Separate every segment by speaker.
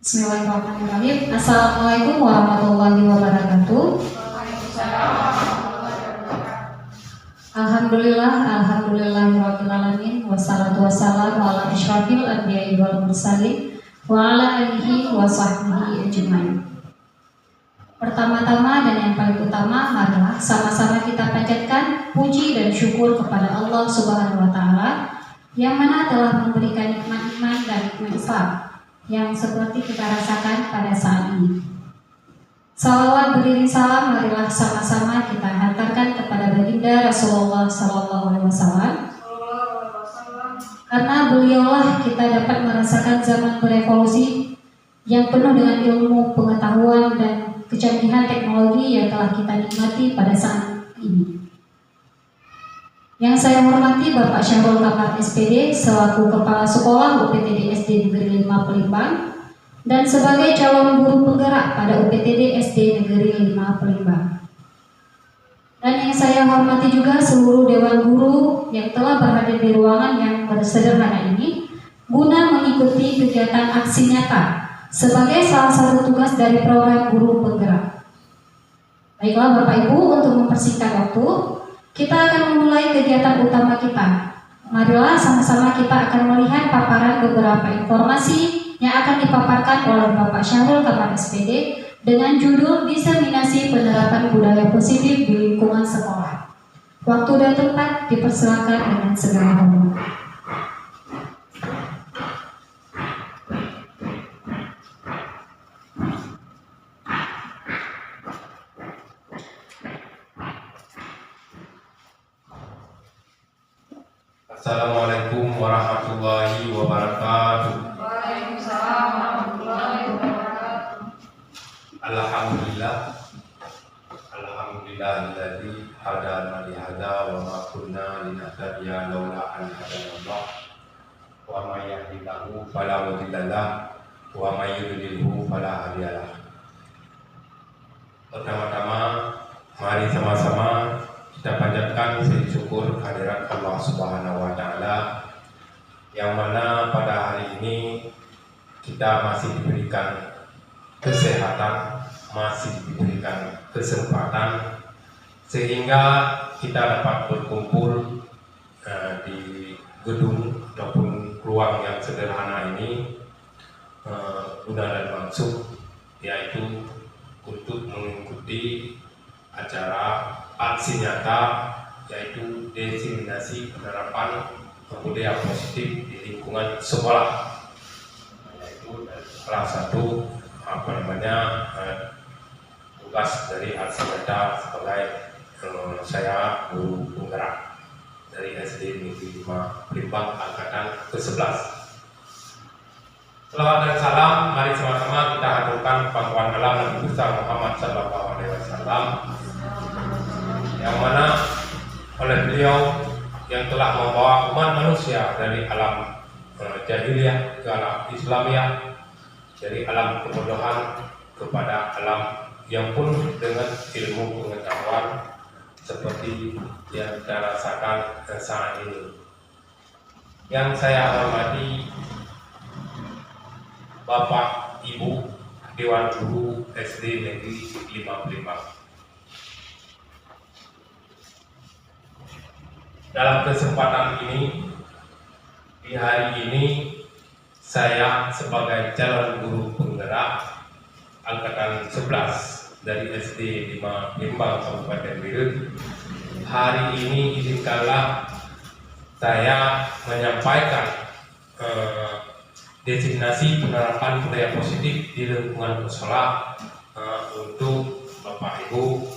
Speaker 1: Bismillahirrahmanirrahim. Assalamualaikum warahmatullahi wabarakatuh. Alhamdulillahirabbil alamin wassalatu wassalamu ala asyrafil anbiya'i wal mursalin wa ala alihi wa sahbihi ajmain. Pertama-tama dan yang paling utama, marilah sama-sama kita panjatkan puji dan syukur kepada Allah Subhanahu wa taala yang mana telah memberikan nikmat iman dan nikmat Islam yang seperti kita rasakan pada saat ini. Salawat beriring salam marilah sama-sama kita hantarkan kepada baginda Rasulullah SAW, karena beliaulah kita dapat merasakan zaman berevolusi yang penuh dengan ilmu, pengetahuan dan kecanggihan teknologi yang telah kita nikmati pada saat ini. Yang saya hormati Bapak Syahrul Kamar SPD selaku Kepala Sekolah UPTD SD Negeri 5 Pelimbang dan sebagai calon guru penggerak pada UPTD SD Negeri 5 Pelimbang. Dan yang saya hormati juga seluruh Dewan Guru yang telah berada di ruangan yang bersederhana ini guna mengikuti kegiatan aksi nyata sebagai salah satu tugas dari program guru penggerak. Baiklah Bapak Ibu, untuk mempersingkat waktu, kita akan memulai kegiatan utama kita. Marilah sama-sama kita akan melihat paparan beberapa informasi yang akan dipaparkan oleh Bapak Syahrul Kamar SPD dengan judul Diseminasi Penerapan Budaya Positif di Lingkungan Sekolah. Waktu dan tempat dipersilakan dengan segala hormat.
Speaker 2: Assalamualaikum warahmatullahi wabarakatuh.
Speaker 3: Waalaikumsalam warahmatullahi wabarakatuh.
Speaker 2: Alhamdulillahilladzi hadana li hadza wa ma kunna linahtadiya laula an hadanallah. Wa may yahdihillahu fala mudilla lahu wa may yudlilhu fala hadiyalah. Pertama-tama mari sama-sama kita panjatkan puji syukur kehadirat Allah Subhanahu wa taala yang mana pada hari ini kita masih diberikan kesehatan, masih diberikan kesempatan sehingga kita dapat berkumpul di gedung ataupun ruang yang sederhana ini guna dan maksud yaitu untuk mengikuti acara aksi nyata yaitu diseminasi penerapan budaya positif di lingkungan sekolah, yaitu salah satu tugas dari aksi nyata sebagai saya guru penggerak dari SD Negeri 5 Pelimbang angkatan ke-11. Selawat dan salam mari sama-sama kita haturkan pangkuan dalam Nabi besar Muhammad SAW yang mana oleh beliau yang telah membawa umat manusia dari alam jahiliyah ke alam Islamiyah, dari alam kebodohan kepada alam yang penuh dengan ilmu pengetahuan seperti yang kita rasakan saat ini. Yang saya hormati Bapak Ibu Dewan Guru SD Negeri 5 Pelimbang. Dalam kesempatan ini, di hari ini, saya sebagai calon guru penggerak angkatan 11 dari SD 5 Pelimbang Kabupaten Biren, hari ini izinkanlah saya menyampaikan designasi penerapan budaya positif di lingkungan sekolah untuk Bapak Ibu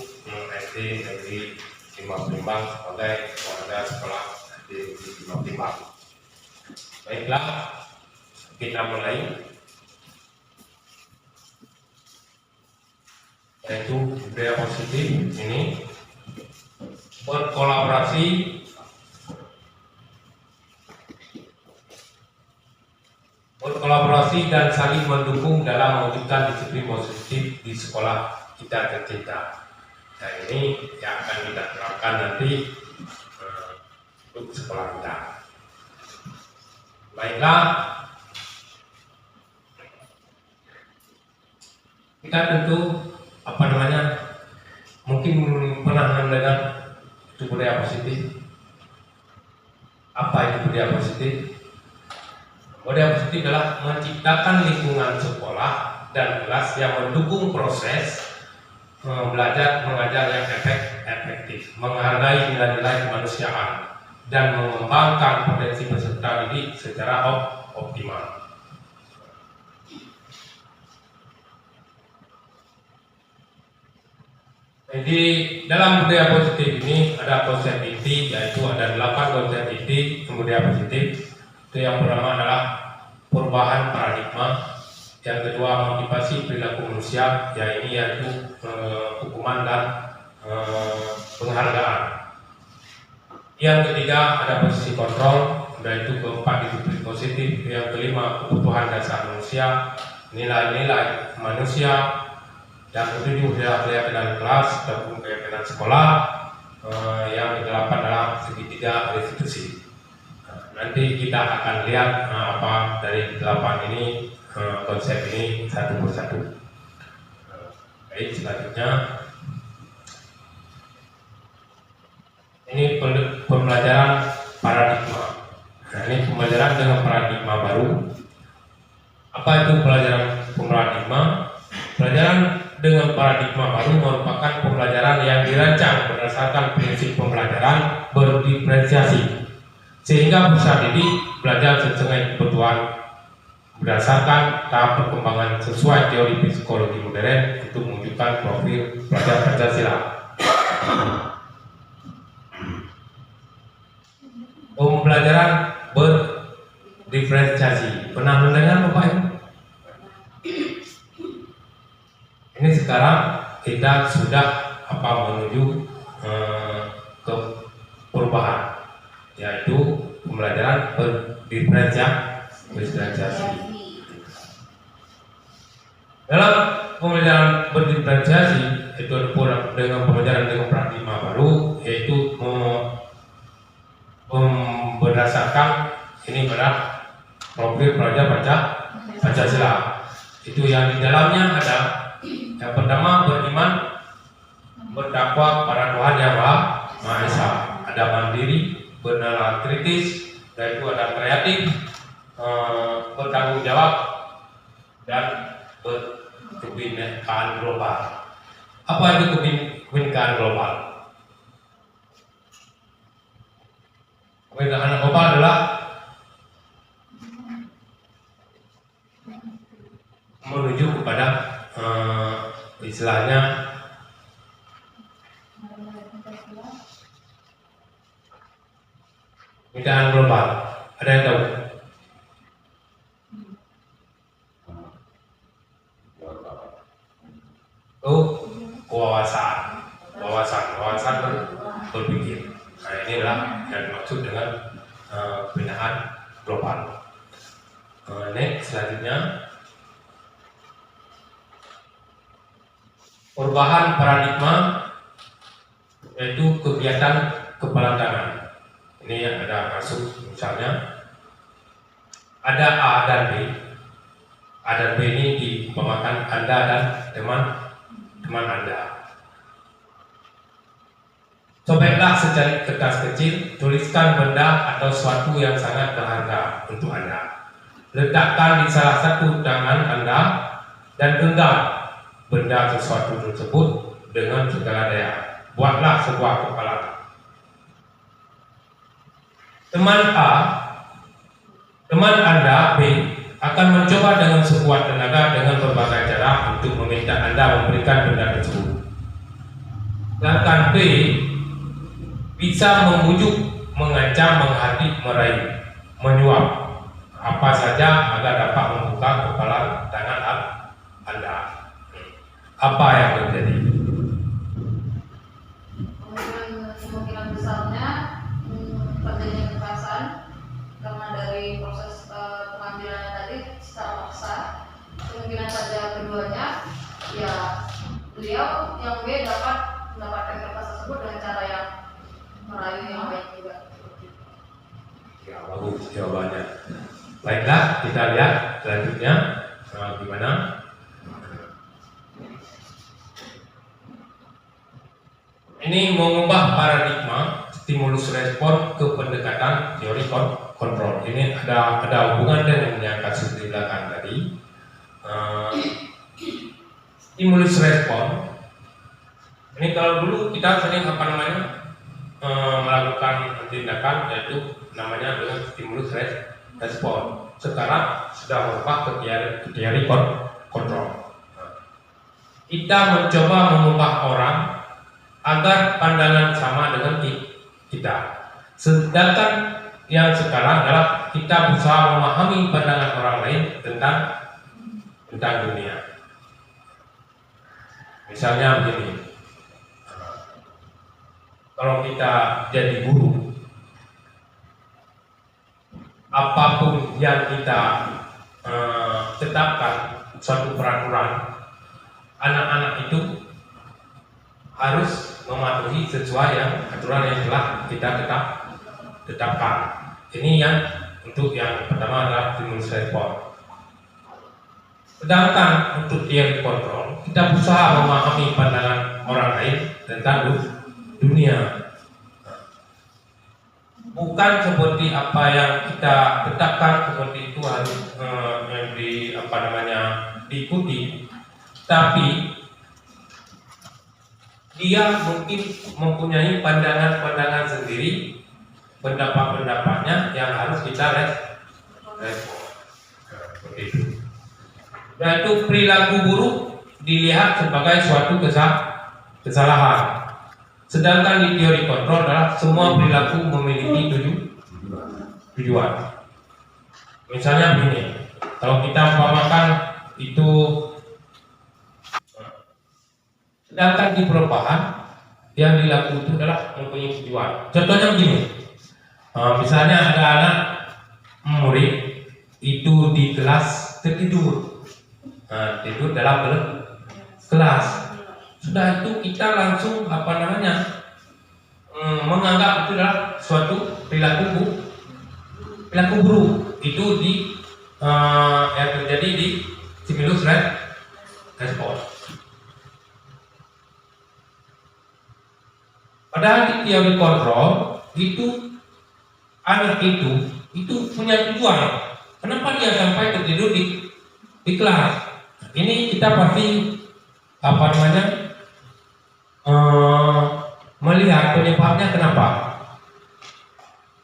Speaker 2: SD Negeri 5 Pelimbang sebagai warga sekolah di 5 Pelimbang. Baiklah, kita mulai. Yaitu budaya positif ini berkolaborasi dan saling mendukung dalam mewujudkan disiplin positif di sekolah kita tercinta. Nah, ini yang akan kita terapkan nanti untuk sekolah kita. Baiklah, Kita tentu mungkin pernah mendengar itu budaya positif. Apa itu budaya positif? Budaya positif adalah menciptakan lingkungan sekolah dan kelas yang mendukung proses belajar mengajar yang efektif, menghargai nilai-nilai kemanusiaan, dan mengembangkan potensi peserta didik secara optimal. Jadi dalam budaya positif ini ada konsep inti, yaitu ada 8 konsep inti budaya positif. Itu yang pertama adalah perubahan paradigma, yang kedua motivasi perilaku manusia, yaitu hukuman dan penghargaan. Yang ketiga ada posisi kontrol, yaitu keempat disiplin positif, yang kelima kebutuhan dasar manusia, nilai-nilai manusia, yang ketujuh adalah keyakinan kelas ataupun keyakinan sekolah, yang kedelapan adalah segitiga restitusi. Nanti kita akan lihat apa dari 8 ini, konsep ini satu persatu. Baik, selanjutnya ini pembelajaran paradigma. Nah, ini pembelajaran dengan paradigma baru. Apa itu pembelajaran paradigma? Pembelajaran dengan paradigma baru merupakan pembelajaran yang dirancang berdasarkan prinsip pembelajaran berdiferensiasi, sehingga peserta didik belajar sesuai kebutuhan berdasarkan tahap perkembangan sesuai teori psikologi modern untuk menunjukkan profil pelajar Pancasila. Pembelajaran berdiferensiasi, pernah mendengar Bapak Ibu? Ini sekarang kita sudah menuju ke perubahan, yaitu pembelajaran berdiferensiasi. Dalam pembelajaran berdiferensiasi itu dengan pembelajaran dengan paradigma baru, yaitu berdasarkan ini pada profil pelajar Pancasila. Itu yang di dalamnya ada yang pertama beriman, bertakwa pada Tuhan Yang Maha Esa, ada mandiri, bernalar kritis, dan itu ada kreatif, bertanggung jawab, dan kebinekaan global. Apa itu kebinekaan global? Kebinekaan global adalah menuju kepada istilahnya kebinekaan global. Ada yang tahu? Wawasan berpikir. Nah, inilah yang dimaksud dengan kebinekaan global. Next, selanjutnya perubahan paradigma, yaitu kegiatan kepala tangan. Ini yang ada masuk, misalnya ada A dan B. A dan B ini diumpamakan Anda dan teman Anda. Sobeklah secari kertas kecil, tuliskan benda atau sesuatu yang sangat berharga untuk Anda. Letakkan di salah satu tangan Anda dan genggam benda sesuatu tersebut dengan segala daya. Buatlah sebuah kepala. Teman Anda B akan mencoba dengan sekuat tenaga dengan berbagai cara untuk meminta Anda memberikan benda tersebut. Sedangkan B bisa membujuk, mengancam, menghadik, merayu, menyuap apa saja agar dapat membuka kepala tangan Anda. Apa yang terjadi?
Speaker 3: Kemungkinan besarnya terjadinya kekerasan karena dari proses pengambilannya tadi secara paksa. Kemungkinan saja keduanya, ya beliau yang B dapat mendapatkan kertas tersebut dengan cara yang merayu yang baik juga.
Speaker 2: Ya, bagus jawabannya. Baiklah, kita lihat selanjutnya gimana. ini mengubah paradigma stimulus respon ke pendekatan teori kontrol. Ini ada hubungan dengan yang kasus di belakang tadi. Stimulus respon. Ini kalau dulu kita sering melakukan tindakan yaitu namanya dengan stimulus respon. Sekarang sudah merubah ke teori kontrol. Kita mencoba mengubah orang agar pandangan sama dengan kita. Sedangkan yang sekarang adalah kita berusaha memahami pandangan orang lain tentang dunia. Misalnya begini, kalau kita jadi guru, apapun yang kita tetapkan suatu peraturan, anak-anak itu harus mematuhi sesuai yang aturan yang telah kita tetapkan. Ini yang untuk yang pertama adalah stimulus respon. Sedangkan untuk teori kontrol, kita berusaha memahami pandangan orang lain tentang dunia. Bukan seperti apa yang kita tetapkan seperti itu harus diikuti, tapi dia mungkin mempunyai pandangan-pandangan sendiri, pendapat-pendapatnya yang harus kita respon. Seperti itu. Dan itu perilaku buruk dilihat sebagai suatu kesalahan. Sedangkan di teori kontrol adalah semua perilaku memiliki tujuan. Misalnya begini, kalau kita umpamakan itu, sedangkan di perubahan yang dilakukan itu adalah mempunyai tujuan. Contohnya begini, misalnya ada anak murid itu di kelas tertidur, tidur dalam kelas. Sudah itu kita langsung menganggap itu adalah suatu perilaku buruk. Itu yang terjadi di stimulus respon. Padahal di teori kontrol itu anak itu punya tujuan. Kenapa dia sampai tertidur di kelas? Ini kita pasti melihat penyebabnya kenapa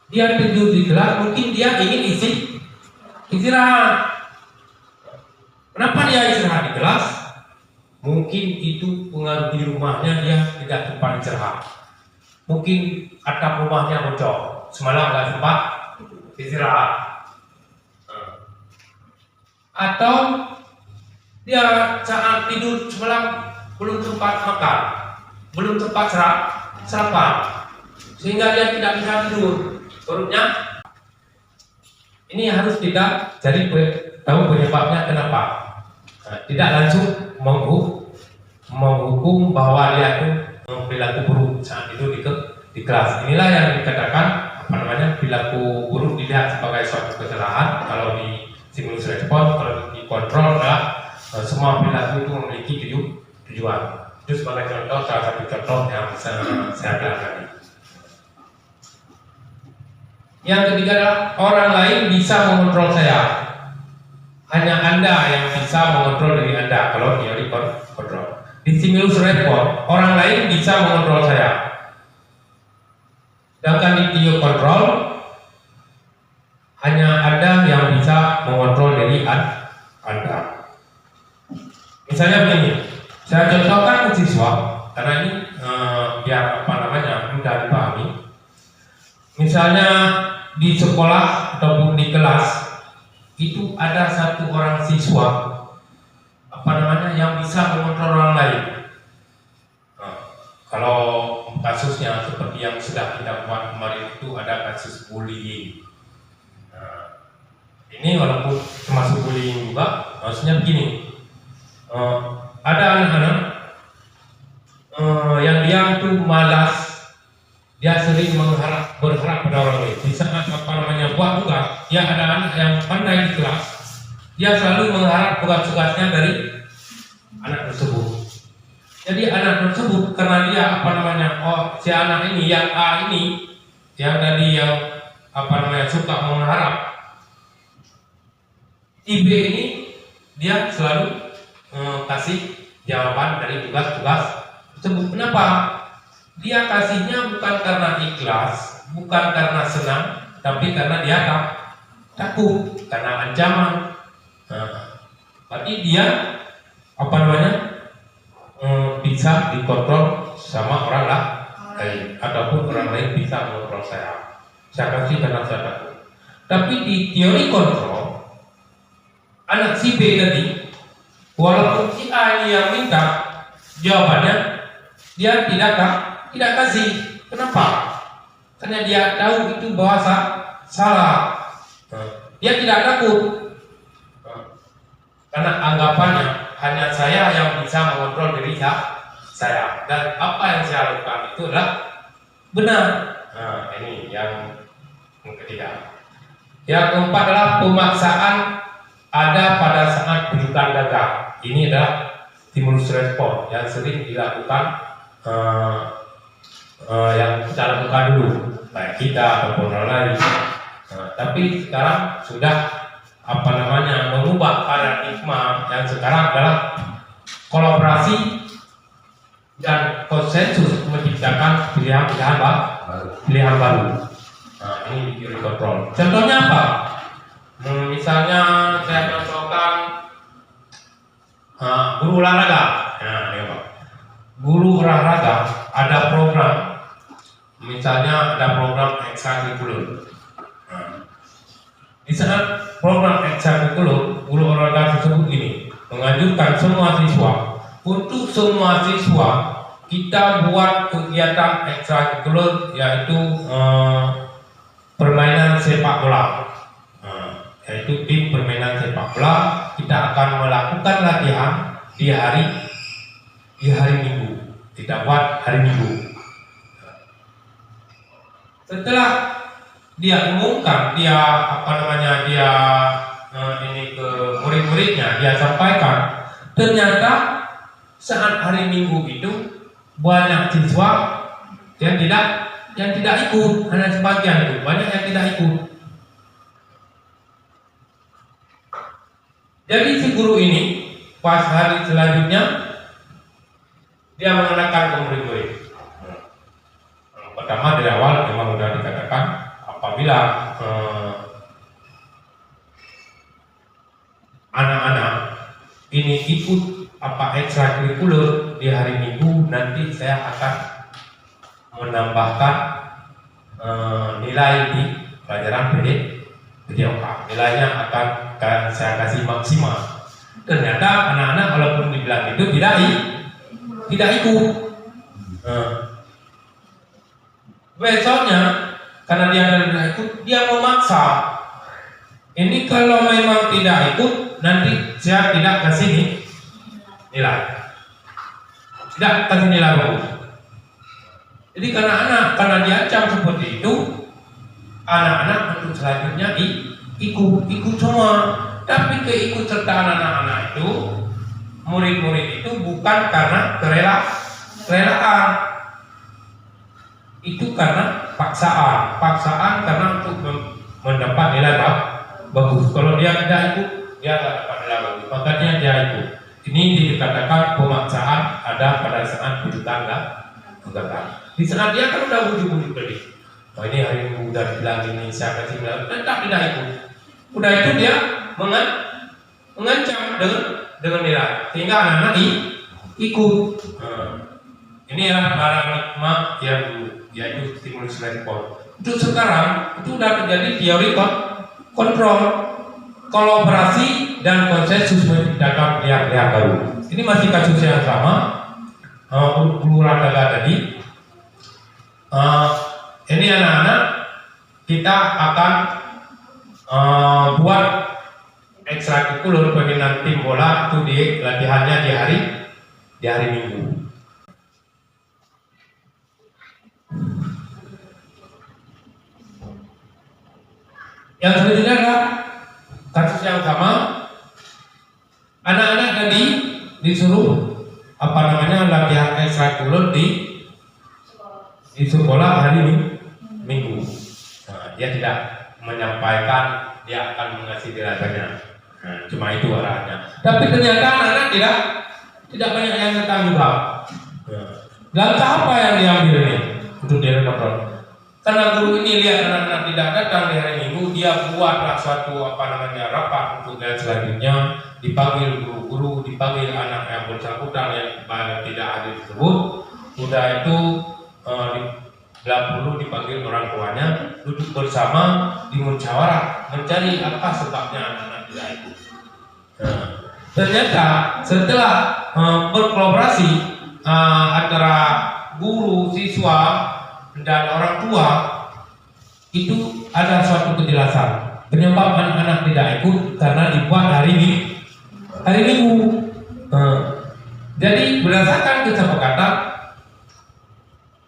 Speaker 2: dia tidur di kelas. Mungkin dia ingin istirahat. Kenapa dia istirahat di kelas? Mungkin itu pengaruh di rumahnya, dia tidak tempat istirahat. Mungkin atap rumahnya bocor, semalam nggak sempat istirahat. Atau dia saat tidur semalam belum sempat makan, belum sempat sarapan, sehingga dia tidak bisa tidur. Perutnya ini harus kita cari tahu penyebabnya kenapa. Tidak langsung menghukum bahwa dia itu perilaku buruk saat itu di kelas. Inilah yang dikatakan perilaku buruk dilihat sebagai suatu kesalahan. Kalau di stimulus respon, kalau di kontrol adalah semua perilaku itu memiliki tujuan. Itu sebagai contoh, salah satu contoh yang bisa saya bilang tadi. Yang ketiga adalah orang lain bisa mengontrol saya. Hanya Anda yang bisa mengontrol diri Anda kalau teori kontrol. Di stimulus respon, orang lain bisa mengontrol saya. Sedangkan di teori kontrol, hanya Anda yang bisa mengontrol diri Anda. Misalnya begini, saya contohkan ke siswa karena ini biar mudah dipahami. Misalnya di sekolah ataupun di kelas itu ada satu orang siswa yang bisa mengontrol orang lain. Kalau kasusnya seperti yang sudah kita buat kemarin itu ada kasus bullying. Ini walaupun termasuk bullying juga, maksudnya begini, ada anak-anak yang dia itu malas, dia sering berharap pada orang lain. Di saat buat tugas, ya ada anak yang pandai di kelas, dia selalu mengharap tugas-tugasnya dari anak tersebut. Jadi anak tersebut karena dia si anak ini yang A ini yang tadi yang suka mengharap, si B ini dia selalu kasih jawaban dari tugas-tugas tersebut. Kenapa? Dia kasihnya bukan karena ikhlas, bukan karena senang, tapi karena dia takut, karena ancaman. Berarti dia bisa dikontrol sama orang lain, ataupun orang lain bisa mengontrol saya. Saya kasih karena saya takut. Tapi di teori kontrol, anak si B tadi, walaupun si A ini yang minta jawabannya, dia tidak kasih. Kenapa? Karena dia tahu itu bahasa salah. Dia tidak takut. Karena anggapannya hanya saya yang bisa mengontrol diri saya, dan apa yang saya lakukan itu adalah benar. Ini yang ketiga. Yang keempat adalah pemaksaan ada pada saat rujukan gagal. Ini adalah stimulus respon yang sering dilakukan yang kita lakukan dulu, baik kita ataupun orang lain. Tapi sekarang sudah mengubah paradigma yang sekarang adalah kolaborasi dan konsensus menciptakan pilihan baru. Ini teori kontrol. Contohnya apa? Misalnya saya contohkan guru olahraga. Guru olahraga ada program, misalnya ada program ekstrakurikuler. Di saat program ekstrakurikuler, guru olahraga tersebut ini menganjurkan semua siswa, untuk semua siswa kita buat kegiatan ekstrakurikuler, yaitu permainan sepak bola. Yaitu tim permainan sepak bola, kita akan melakukan latihan di hari Minggu. Kita buat hari Minggu. Setelah dia umumkan, dia ini ke murid-muridnya, dia sampaikan, ternyata saat hari Minggu itu banyak siswa yang tidak ikut, hanya sebagian itu, banyak yang tidak ikut. Jadi si guru ini pas hari selanjutnya dia mengenakan ke murid-murid. Pertama dari awal memang sudah dikatakan, apabila anak-anak ini ikut ekstrakurikuler di hari Minggu, nanti saya akan menambahkan nilai di pelajaran PDOK. Nilainya akan saya kasih maksimal. Ternyata anak-anak walaupun dibilang itu tidak ikut. Besoknya karena dia tidak ikut, dia memaksa. Ini kalau memang tidak ikut, nanti saya tidak kasih nilai. Tidak kasih nilai bagus. Jadi karena diancam seperti itu, anak-anak untuk selanjutnya ikut semua. Tapi keikutsertaan anak-anak itu, murid-murid itu bukan karena kerelaan. Itu karena paksaan karena untuk mendapat nilai bagus. Kalau dia tidak ikut, dia tidak dapat nilai bagus. Makanya dia ikut. Ini dikatakan pemaksaan ada pada saat rujukan gagal. Di saat dia kan udah bujuk-bujuk tadi. Ini hari Minggu udah bilang ini, saya kasih bilang, tetap tidak ikut. Udah itu dia mengancam dengan nilai, sehingga anak-anak ikut. Ini adalah paradigma yang dulu, yaitu stimulus respon. Untuk sekarang itu sudah terjadi teori kontrol, kolaborasi dan konsensus menciptakan pilihan baru. Ini masih kasus yang sama, guru olahraga tadi. Ini anak-anak kita akan buat ekstrakurikuler pembinaan tim bola itu di latihannya di hari Minggu. Yang selanjutnya adalah kasus yang sama, anak-anak tadi disuruh latihan ekstrakurikuler di sekolah hari Minggu. Nah, dia tidak menyampaikan dia akan mengasihi rasanya. Nah, cuma itu arahannya. Tapi ternyata anak-anak tidak banyak yang datang juga. Nah, langkah apa yang diambil ini untuk direkod? Karena guru ini lihat anak-anak tidak datang di hari Minggu, dia buatlah suatu rapat untuk yang selanjutnya, dipanggil guru-guru, dipanggil anak yang bersangkutan yang tidak hadir tersebut. Sudah itu perlu dipanggil orang tuanya, duduk bersama, dimusyawarah, mencari apa sebabnya anak-anak tidak ikut. Nah, ternyata setelah berkolaborasi antara guru, siswa, dan orang tua, itu ada suatu kejelasan penyebab anak-anak tidak ikut karena dibuat hari Minggu. Jadi berdasarkan kesepakatan,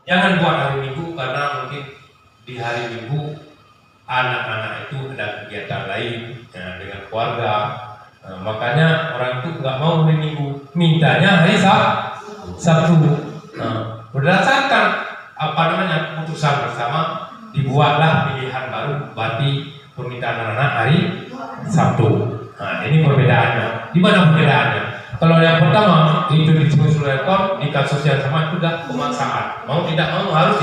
Speaker 2: jangan buat hari Minggu karena mungkin di hari Minggu anak-anak itu ada kegiatan lain dengan keluarga. Makanya orang itu nggak mau hari Minggu, mintanya hari Sabtu. Berdasarkan keputusan bersama, dibuatlah pilihan baru berarti permintaan anak-anak hari Sabtu. Nah, ini perbedaannya. Di mana perbedaannya? Kalau yang pertama itu disebut rekor, di kasus yang sama itu sudah pemaksaan. Mau tidak mau harus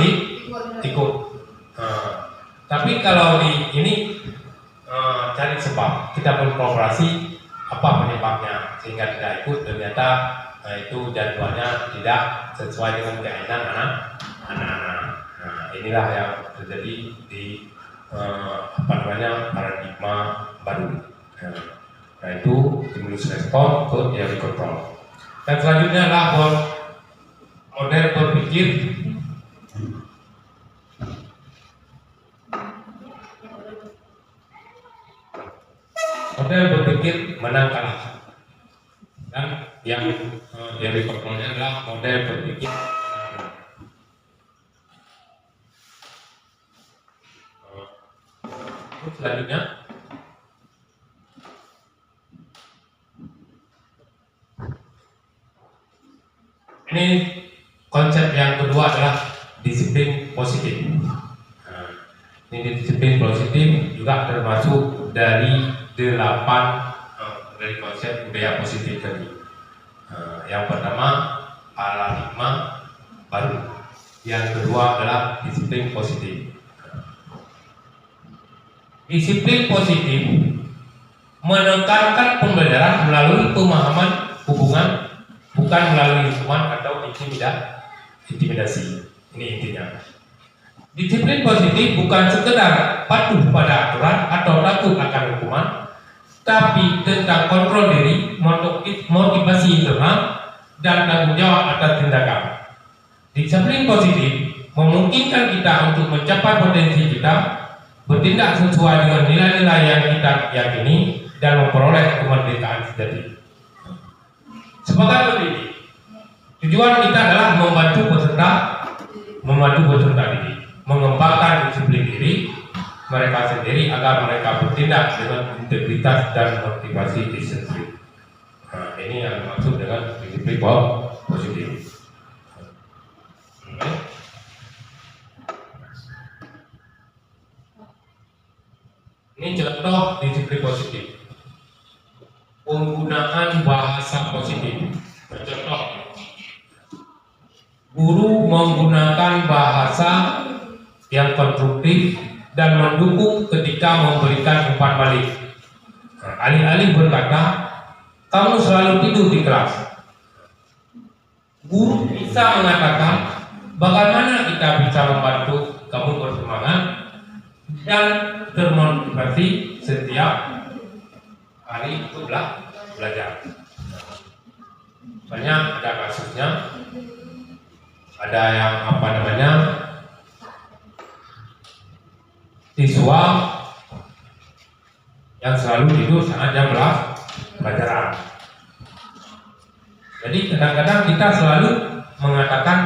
Speaker 2: ikut. Tapi kalau di ini cari sebab, kita berkolaborasi apa penyebabnya sehingga tidak ikut, ternyata itu jadwalnya tidak sesuai dengan keinginan anak-anak. Nah, inilah yang terjadi di paradigma baru. Nah, itu stimulus respon ke teori kontrol. Dan selanjutnya adalah model berpikir menang kalah. Dan yang teori kontrolnya adalah model berpikir selanjutnya ini konsep yang kedua adalah disiplin positif. Ini disiplin positif juga termasuk dari 8 dari konsep budaya positif tadi. Yang pertama paradigma baru, yang kedua adalah disiplin positif. Disiplin positif menekankan pembelajaran melalui pemahaman hubungan, bukan melalui hukuman atau intimidasi. Ini intinya. Disiplin positif bukan sekedar patuh pada aturan atau takut akan hukuman, tapi tentang kontrol diri, motivasi internal, dan tanggung jawab atas tindakan. Disiplin positif memungkinkan kita untuk mencapai potensi kita, bertindak sesuai dengan nilai-nilai yang kita yakini, dan memperoleh kemerdekaan sejati. Sebagai pendidik, tujuan kita adalah membantu peserta didik, mengembangkan disiplin diri mereka sendiri agar mereka bertindak dengan integritas dan motivasi esensial. Nah, ini yang dimaksud dengan disiplin positif. Ini contoh disiplin positif. Penggunaan bahasa positif. Contoh, guru menggunakan bahasa yang konstruktif dan mendukung ketika memberikan umpan balik. Alih-alih berkata, kamu selalu tidur di kelas, guru bisa mengatakan, bagaimana kita bisa membantu kamu bersemangat dan termotivasi setiap hari untuk belajar. Banyak ada kasusnya, ada yang siswa yang selalu tidur saat jam pelajaran. Jadi kadang-kadang kita selalu mengatakan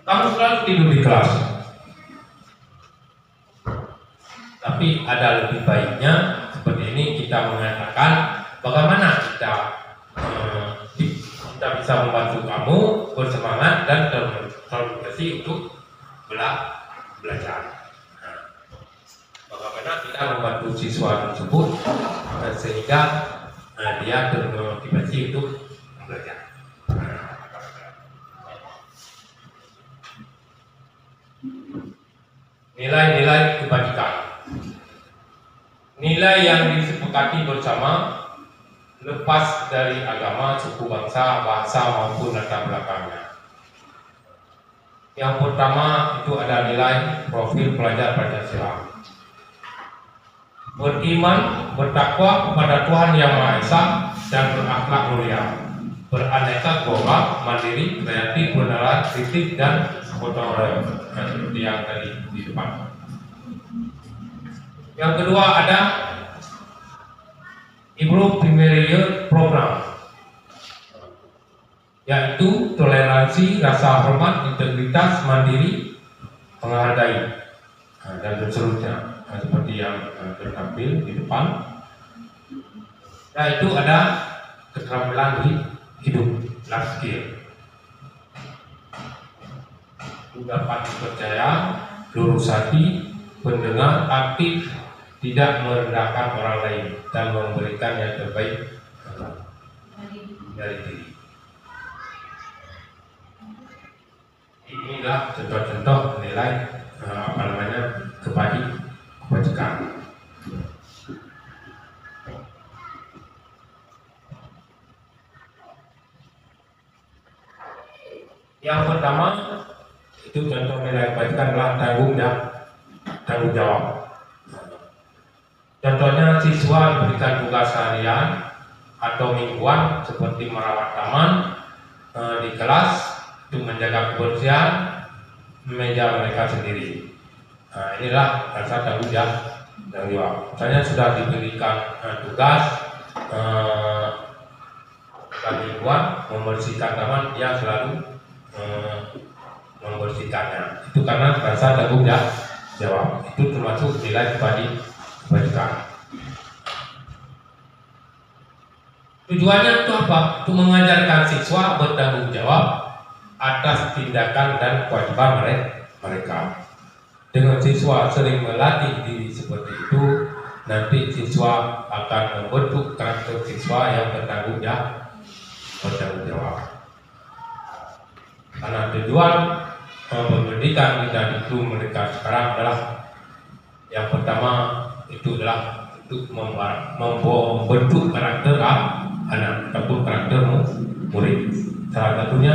Speaker 2: kamu selalu tidur di kelas. Tapi ada lebih baiknya seperti ini, kita mengatakan bagaimana kita bisa membantu kamu bersemangat dan termotivasi untuk belajar. Bagaimana kita membantu siswa tersebut sehingga dia termotivasi untuk belajar. Nilai-nilai kebajikan. Nilai yang disepakati bersama lepas dari agama, suku bangsa, bahasa maupun latar belakangnya. Yang pertama itu ada nilai profil pelajar Pancasila. Beriman, bertakwa kepada Tuhan Yang Maha Esa dan berakhlak mulia. Beraneka ragam, mandiri, kreatif, benaran, kritis dan gotong royong. Seperti yang tadi di depan. Yang kedua ada Ibro Primerie Program, yaitu toleransi, rasa hormat, integritas, mandiri, menghargai, dan seterusnya. Seperti yang tertampil di depan. Nah, itu ada keterampilan hidup, life skill. Dapat dipercaya, lurus hati, pendengar, aktif, tidak merendahkan orang lain, dan memberikan yang terbaik dari diri. Inilah contoh-contoh nilai kebajikan. Yang pertama itu contoh nilai kebajikan adalah tanggung jawab. Contohnya siswa diberikan tugas harian atau mingguan seperti merawat taman di kelas untuk menjaga kebersihan meja mereka sendiri. Nah, inilah rasa tanggung jawab. Misalnya sudah diberikan tugas mingguan membersihkan taman, dia selalu membersihkannya. Itu karena rasa tanggung jawab. Itu termasuk nilai kebajikan. Tujuannya itu apa? Untuk mengajarkan siswa bertanggung jawab atas tindakan dan kewajiban mereka. Dengan siswa sering melatih diri seperti itu, nanti siswa akan membentuk karakter siswa yang bertanggung jawab. Karena tujuan pendidikan kita di guru mereka sekarang adalah yang pertama itu adalah untuk membentuk karakter anak ataupun karakter murid. Salah satunya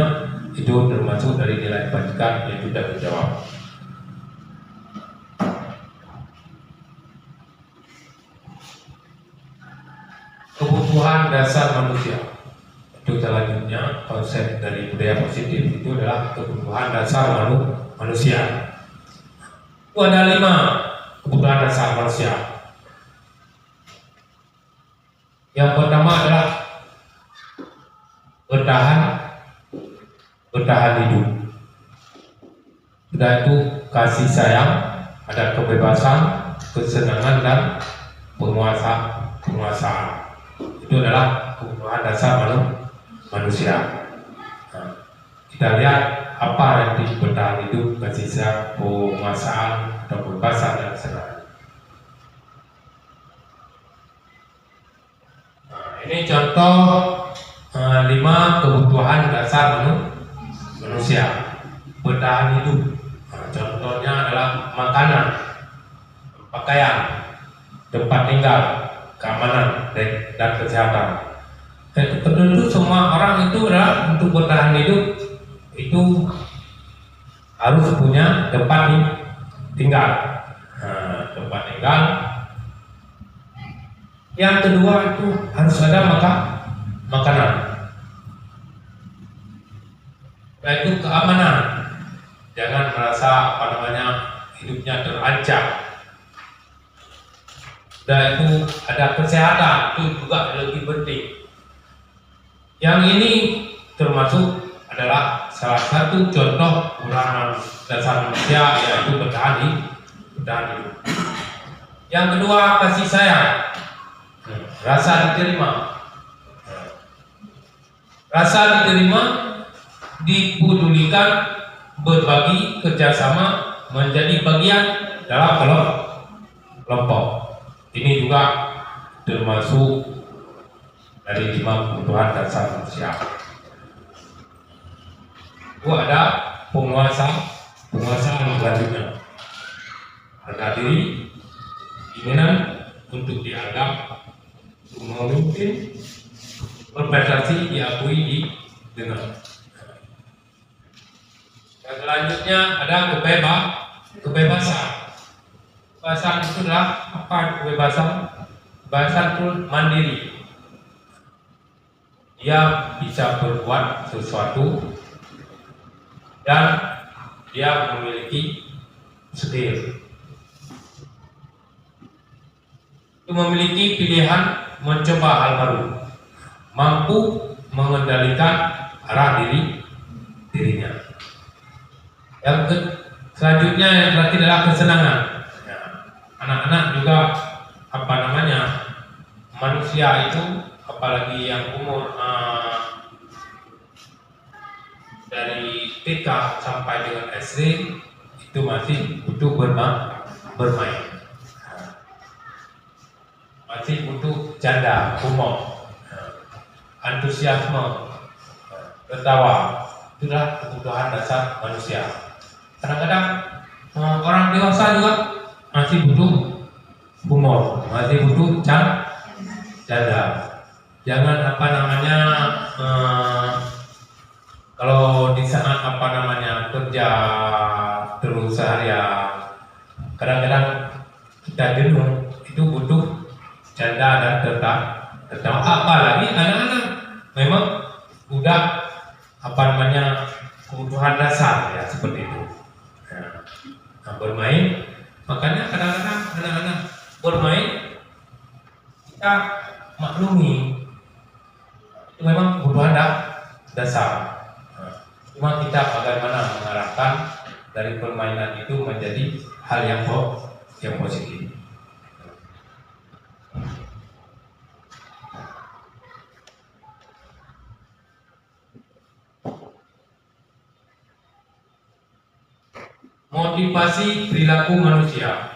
Speaker 2: itu termasuk dari nilai kebajikan yaitu tanggung jawab. Kebutuhan dasar manusia. Itu selanjutnya konsep dari budaya positif itu adalah kebutuhan dasar manusia. Itu ada 5 kebutuhan dasar manusia. Yang pertama adalah bertahan hidup. Sudah itu kasih sayang, ada kebebasan, kesenangan dan penguasaan. Itu adalah kebutuhan dasar manusia. Nah, kita lihat apa arti bertahan hidup, kasih sayang, penguasaan, atau kebebasan dan kesenangan. Nah, ini contoh 5 kebutuhan dasar manusia. Bertahan hidup. Nah, contohnya adalah makanan, pakaian, tempat tinggal, keamanan dan kesehatan. Tentu semua orang itu adalah untuk bertahan hidup itu harus punya tempat tinggal. Nah, tempat tinggal. Yang kedua itu harus ada makanan. Yaitu keamanan. Jangan merasa hidupnya terancam. Dan itu ada kesehatan, itu juga lebih penting. Yang ini termasuk adalah salah satu contoh kebutuhan dasar manusia yaitu bertahan hidup. Yang kedua kasih sayang, rasa diterima. Rasa diterima, dipedulikan, berbagi, kerjasama, menjadi bagian dalam kelompok. Ini juga termasuk dari 5 kebutuhan dasar manusia. Itu ada penguasaan selanjutnya. Harga diri, keinginan untuk dianggap, memimpin, berprestasi, diakui, didengar. Dan selanjutnya ada kebebasan. Kebebasan itu adalah apa? Kebebasan itu mandiri. Dia bisa berbuat sesuatu dan dia memiliki skill. Itu memiliki pilihan mencoba hal baru, mampu mengendalikan arah dirinya. Yang selanjutnya yang terakhir adalah kesenangan. Ya, anak-anak juga manusia itu apalagi yang umur dari TK sampai dengan SD itu masih butuh bermain, masih butuh canda, humor, antusiasme, tertawa. Itulah kebutuhan dasar manusia. Kadang-kadang orang dewasa juga masih butuh humor, masih butuh canda. Jangan kalau di saat kerja terus seharian, kadang-kadang kita jenuh, itu butuh canda dan tertawa. Apalagi anak-anak memang udah kebutuhan dasar ya seperti itu. Nah, bermain, makanya kadang-kadang anak-anak bermain kita maklumi itu memang kebutuhan dasar. Cuma kita bagaimana mengarahkan dari permainan itu menjadi hal yang positif. Motivasi perilaku manusia.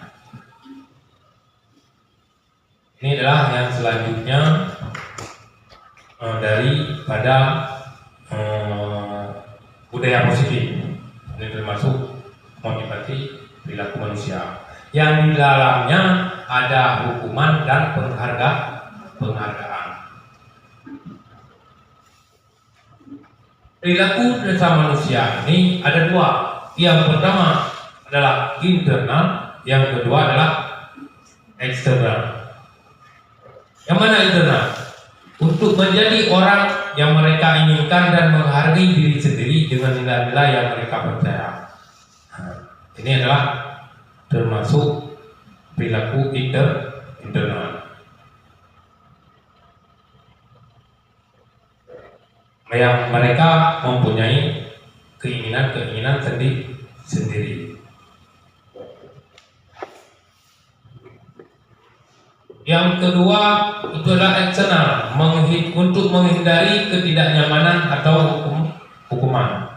Speaker 2: Ini adalah yang selanjutnya daripada budaya positif. Ini termasuk motivasi perilaku manusia. Yang di dalamnya ada hukuman dan penghargaan. Perilaku dasar manusia ini ada 2. Yang pertama adalah internal, yang kedua adalah eksternal. Yang mana internal? Untuk menjadi orang yang mereka inginkan dan menghargai diri sendiri dengan nilai-nilai yang mereka percaya. Ini adalah termasuk perilaku internal. Yang mereka mempunyai keinginan sendiri. Yang kedua itu adalah eksternal, untuk menghindari ketidaknyamanan atau hukuman,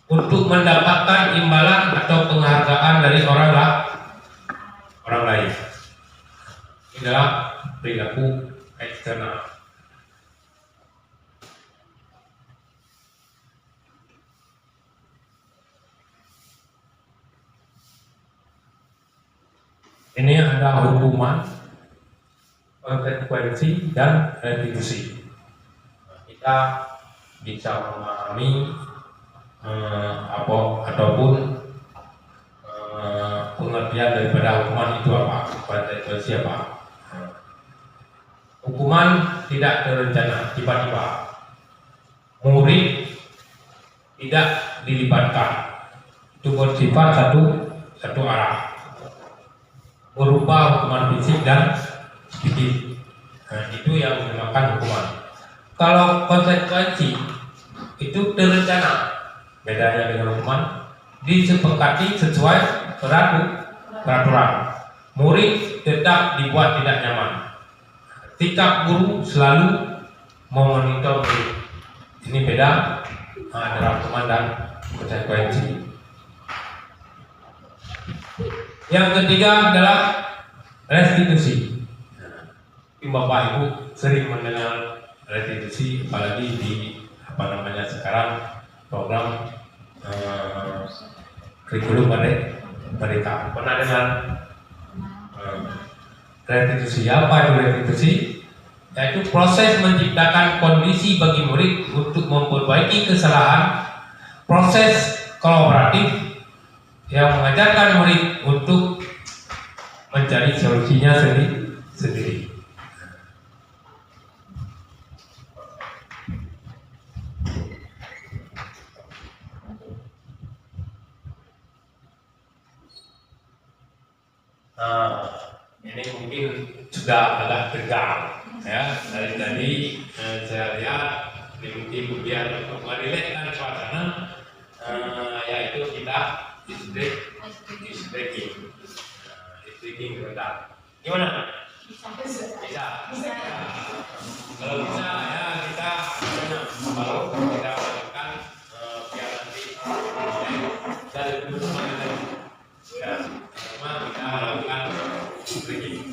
Speaker 2: untuk mendapatkan imbalan atau penghargaan dari orang lain. Ini adalah perilaku eksternal. Ini ada hukuman, konsekuensi, dan retribusi. Kita bisa memahami ataupun pengertian daripada hukuman itu apa, konsekuensi apa. Hukuman tidak terencana, tiba-tiba. Murid tidak dilibatkan, itu bersifat satu arah, berupa hukuman fisik dan psikis. Nah, itu yang dinamakan hukuman. Kalau konsekuensi itu terencana, bedanya dengan hukuman, disepakati sesuai peraturan. Murid tetap dibuat tidak nyaman. Sikap guru selalu memonitor ini beda antara hukuman dan konsekuensi. Yang ketiga adalah restitusi. Bapak Ibu sering mendengar restitusi, apalagi di sekarang program kurikulum merdeka. Pernah dengar restitusi? Apa itu restitusi? Yaitu proses menciptakan kondisi bagi murid untuk memperbaiki kesalahan, proses kolaboratif yang mengajarkan murid untuk mencari solusinya sendiri. Nah, ini mungkin sudah agak tegang ya. Dari tadi saya lihat ini mungkin biar merelakan suasana, yaitu kita istriking rendah. Gimana? Bisa. Kalau bisa ya kita kalau kita lakukan biar nanti dari dulu semuanya ya. Pertama kita lakukan istriking.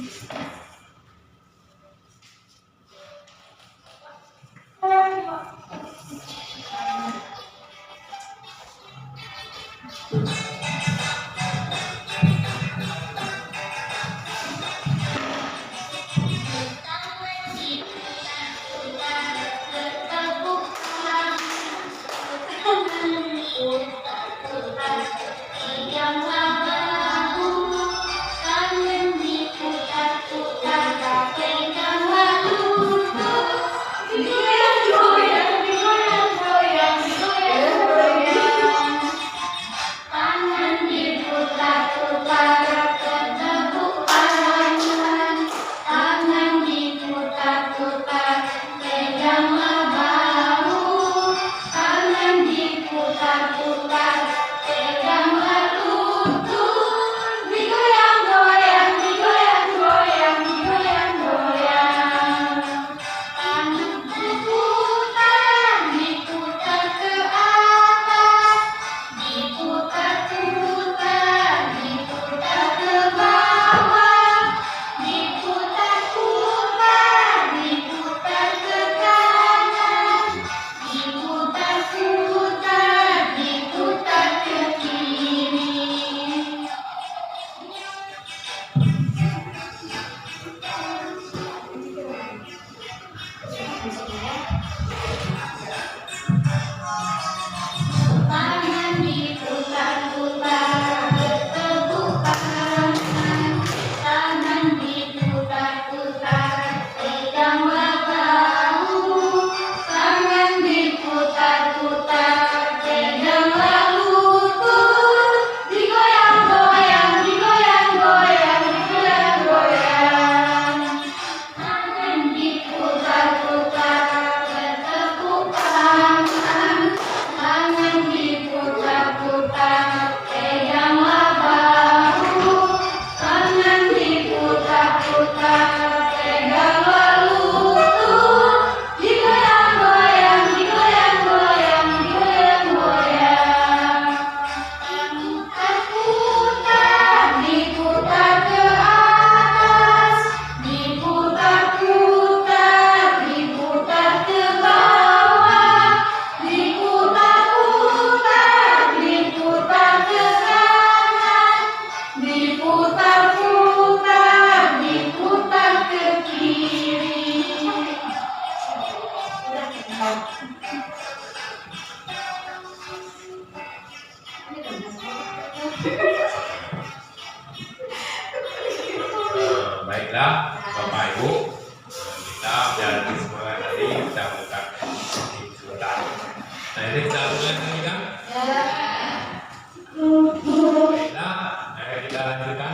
Speaker 2: Baiklah Bapak Ibu, kita biar semangat tadi kita buka sebentar. Nah ini kita mulai lagi kan? Baiklah, ayo kita lanjutkan.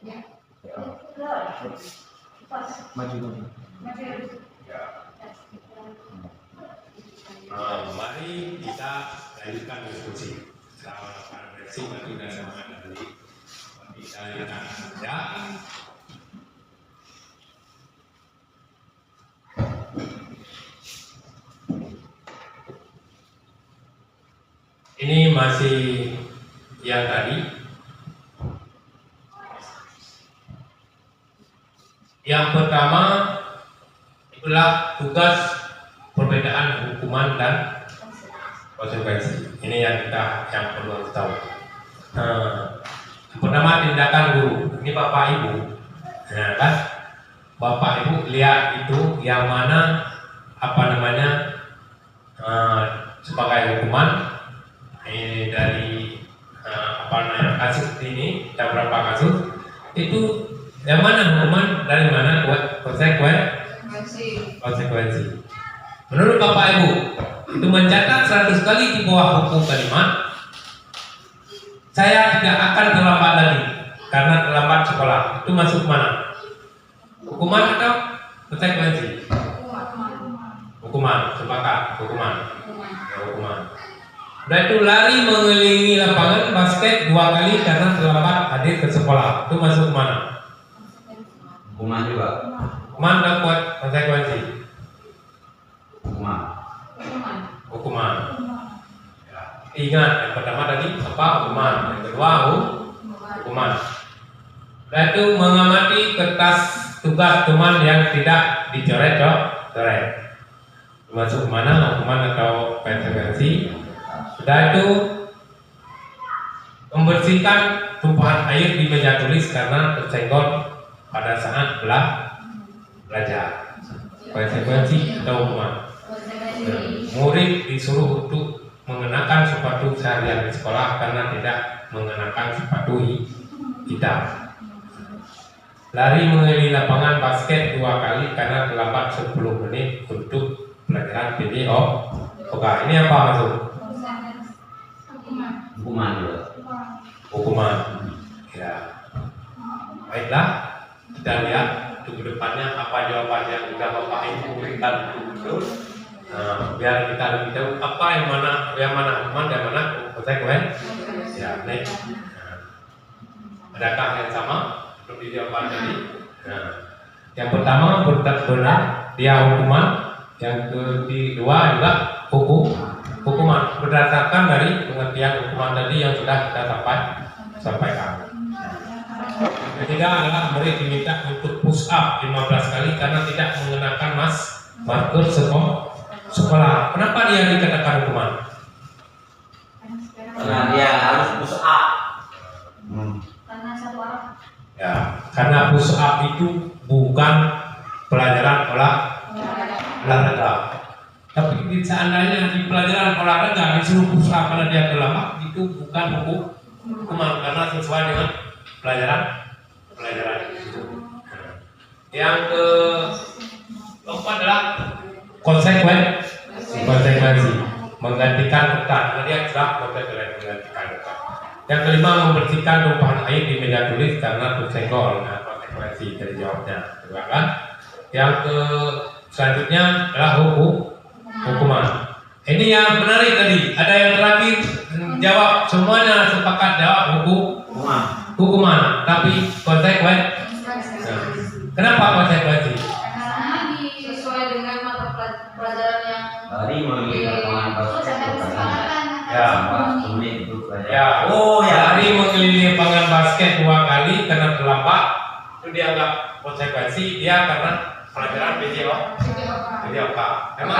Speaker 1: Ya.
Speaker 4: Maju dulu.
Speaker 2: Ya. Mari kita lanjutkan diskusi. Selama refleksi nanti dan dari kita akan ada. Ini masih yang tadi. Yang pertama itulah tugas perbedaan hukuman dan konsekuensi. Ini yang perlu kita tahu. Pertama tindakan guru. Ini bapak ibu, ya kan? Bapak ibu lihat itu yang mana sebagai hukuman. Ini dari kasus ini, ada berapa kasus? Itu yang mana hukuman, dari mana konsekuensi. Menurut bapak ibu, itu mencatat 100 kali di bawah hukum kalimat, saya tidak akan terlambat lagi karena terlambat sekolah. Itu masuk mana? Hukuman atau konsekuensi? Hukuman, sepakat. Hukuman. Udah itu lari mengelilingi lapangan basket 2 kali karena terlambat hadir ke sekolah. Itu masuk mana?
Speaker 4: Hukuman juga.
Speaker 2: Hukuman dan konsekuensi. Hukuman. Ya. Ingat yang pertama tadi apa? Hukuman. Yang kedua hukuman. Dan itu mengamati kertas tugas teman yang tidak dicoret-coret. Masuk mana? Hukuman atau konsekuensi? Sudah itu membersihkan tumpahan air di meja tulis karena tersenggol pada saat belajar. Konsekuensi atau hukuman? Murid disuruh untuk mengenakan sepatu seharian di sekolah karena tidak mengenakan sepatu hitam. Lari mengelilingi lapangan basket 2 kali karena terlambat 10 menit untuk pelajaran video. Oke, ini apa maksud?
Speaker 4: Hukuman juga.
Speaker 2: Hukuman. Ya. Baiklah, kita lihat untuk kedepannya apa jawaban yang sudah Bapak Ibu berikan itu. Biar kita lebih tahu apa yang mana hukuman dan mana konsekuensi. Ya, next. Adakah yang sama untuk di jawaban tadi? Yang pertama benar dia hukuman, yang kedua juga hukuman berdasarkan dari pengertian hukuman tadi yang sudah kita sampaikan. Ketiga adalah murid diminta untuk push up 15 kali karena tidak mengenakan masker sekolah. Kenapa dia dikatakan hukuman?
Speaker 4: Karena dia harus push up.
Speaker 3: Karena satu arah.
Speaker 2: Ya, karena push up itu bukan pelajaran olahraga. Tapi seandainya di pelajaran olahraga disuruh push up karena dia terlambat, itu bukan hukuman karena sesuai dengan pelajaran itu. Yang keempat adalah konsekuensi menggantikan kertas karena dia sudah menggantikan kertas. Yang kelima membersihkan tumpahan air di meja tulis karena tersenggol. Nah, konsekuensi dari jawabnya, kan? Yang selanjutnya adalah hukuman. Ini yang menarik tadi. Ada yang terakhir jawab semuanya sepakat jawab hukuman. Tapi konsekuensi. Nah, kenapa konsekuensi?
Speaker 3: Karena sesuai dengan mata pelajaran yang
Speaker 4: Tadi mengelilingi lapangan basket 2 kali.
Speaker 2: Ya. Lari mengelilingi lapangan basket 2 kali karena terlambat. Itu dianggap konsekuensi dia karena pelajaran video. Emang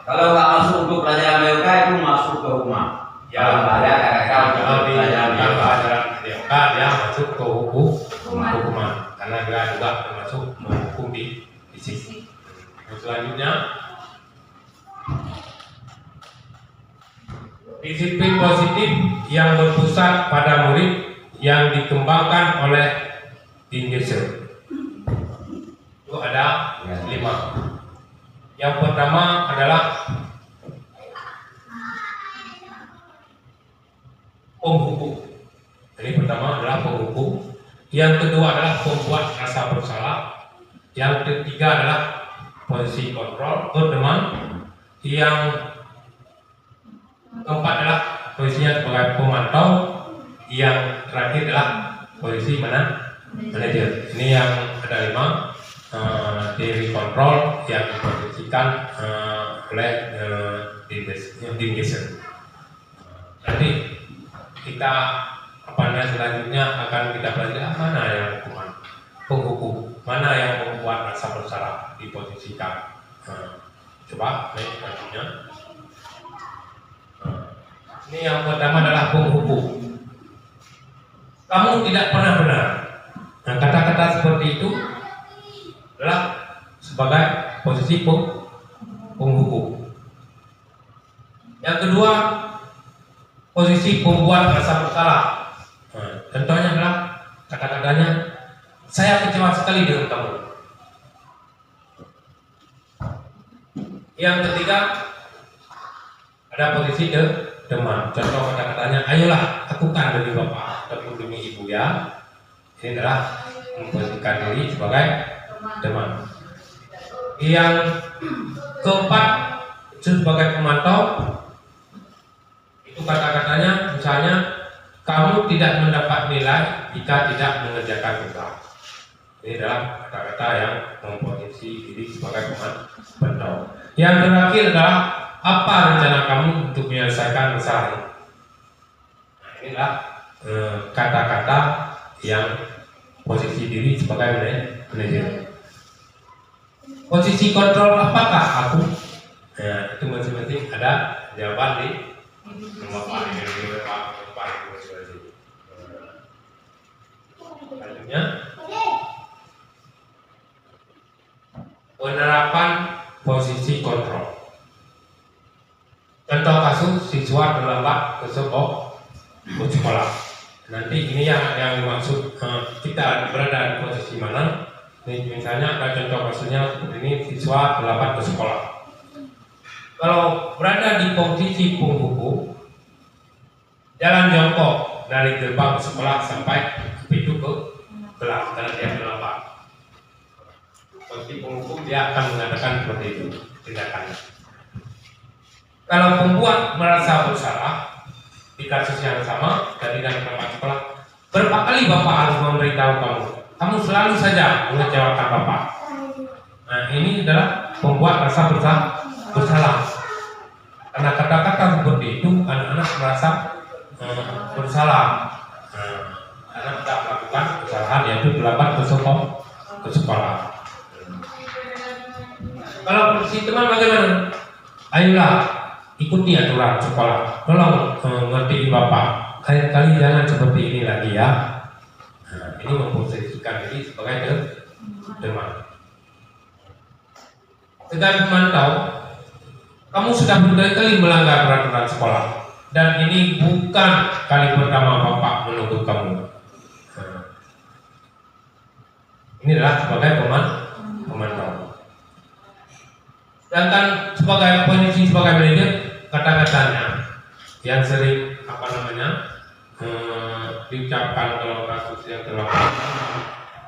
Speaker 4: kalau nggak masuk untuk pelajaran BOK itu masuk ke hukuman.
Speaker 2: Ya, kalau di pelajaran BOK dia masuk ke hukuman karena dia juga termasuk menghukum di sisi. Selanjutnya disiplin positif yang berpusat pada murid yang dikembangkan oleh Dingerser. Itu ada 5. Yang pertama adalah penghukum. Jadi Yang kedua adalah pembuat rasa bersalah. Yang ketiga adalah posisi kontrol teman. Yang keempat adalah posisinya sebagai pemantau. Yang terakhir adalah posisi manajer. Ini yang ada 5 diri kontrol yang diposisikan oleh tim desain. Nanti kita selanjutnya akan kita pelajari mana yang penghukum, mana yang membuat rasa bersalah diposisikan. Coba naik selanjutnya. Ini yang pertama adalah penghukum. Kamu tidak pernah benar. Nah, kata-kata seperti itu adalah sebagai posisi penghukum. Yang kedua, posisi pembuat rasa bersalah. Nah, contohnya adalah kata-katanya, saya kecewa sekali dengan kamu. Yang ketiga, ada posisi teman. Contoh kata-katanya, ayolah lakukan demi bapak ataupun demi ibu ya. Ini adalah memposisikan diri sebagai teman. Yang keempat, itu sebagai pemantau. Itu kata-katanya, misalnya, kamu tidak mendapat nilai jika tidak mengerjakan tugas. Ini adalah kata-kata yang memposisi diri sebagai pemantau. Yang terakhir adalah apa rencana kamu untuk menyelesaikan masalah ini? Nah, inilah kata-kata yang posisi diri sebagai manajer. Posisi kontrol apakah aku? Nah, itu masing-masing ada jawaban di nomor selanjutnya. Penerapan posisi kontrol. Contoh kasus siswa terlambat ke sekolah. Nanti ini yang dimaksud kita berada di posisi mana. Ini misalnya ada contoh kasusnya seperti ini, siswa terlambat ke sekolah. Kalau berada di posisi penghukum, jalan jongkok dari gerbang sekolah sampai pintu ke kelas karena dia terlambat. Posisi penghukum dia akan mengatakan seperti itu tindakannya. Kalau pembuat merasa bersalah di kasus yang sama dari terlambat sekolah, berapa kali bapak harus memberitahu kamu? Kamu selalu saja mengecewakan bapak. Nah, ini adalah pembuat rasa bersalah. Karena kata-kata seperti itu anak-anak merasa bersalah. Karena tidak melakukan kesalahan yaitu terlambat ke sekolah. Kalau posisi teman bagaimana? Ayolah ikuti aturan sekolah. Tolong ngertiin bapak. Kali-kali jangan seperti ini lagi ya. Nah, ini memposisikan diri sebagai teman. Sebagai pemantau, kamu sudah berkali-kali melanggar peraturan sekolah dan ini bukan kali pertama bapak menegur kamu. Nah, ini adalah sebagai pemantau. Sedangkan sebagai posisi sebagai manajer, kata-katanya yang sering diucapkan dalam kasus yang terlalu.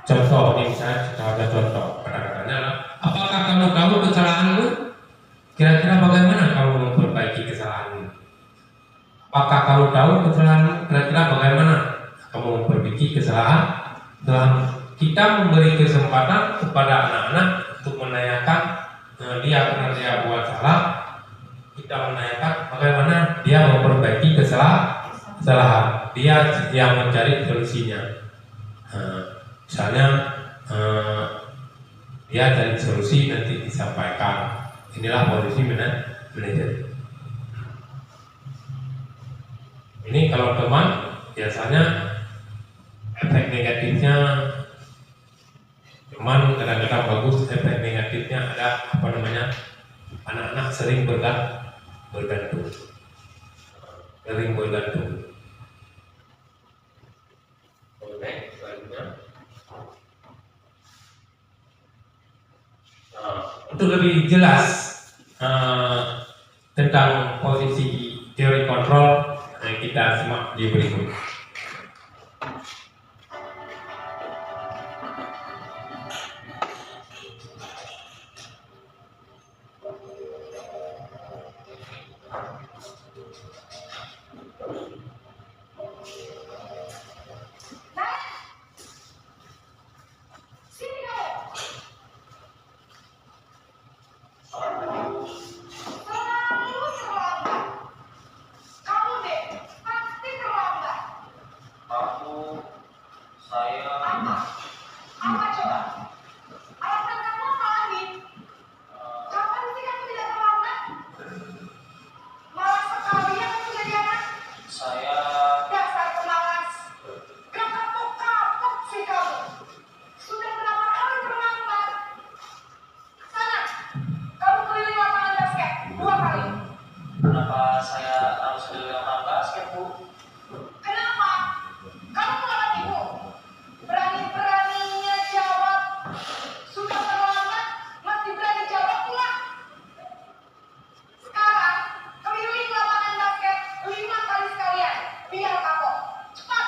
Speaker 2: Contoh ini saya ada contoh kata-katanya adalah, apakah kamu tahu kesalahanmu? Kira-kira bagaimana kamu memperbaiki kesalahanmu? Apakah kamu tahu kesalahanmu? Kira-kira bagaimana kamu memperbaiki kesalahan? Dalam kita memberi kesempatan kepada anak-anak untuk menanyakan dia karena dia buat salah, kita menanyakan bagaimana dia memperbaiki kesalahan, dia yang mencari solusinya. Misalnya dia cari solusi nanti disampaikan. Inilah posisi manajer. Ini kalau teman biasanya efek negatifnya teman kadang-kadang bagus, efek negatifnya ada anak-anak sering bergantung. Oke, selanjutnya. Untuk lebih jelas tentang posisi teori kontrol, kita simak di berikut.
Speaker 5: saya harus beli lapangan basket, Bu?
Speaker 6: Kenapa? Kamu melawan ibu? Berani-beraninya jawab. Sudah terlambat, masih berani jawab pula. Sekarang, keliling lapangan basket 5 kali sekalian. Biar kapok. Cepat.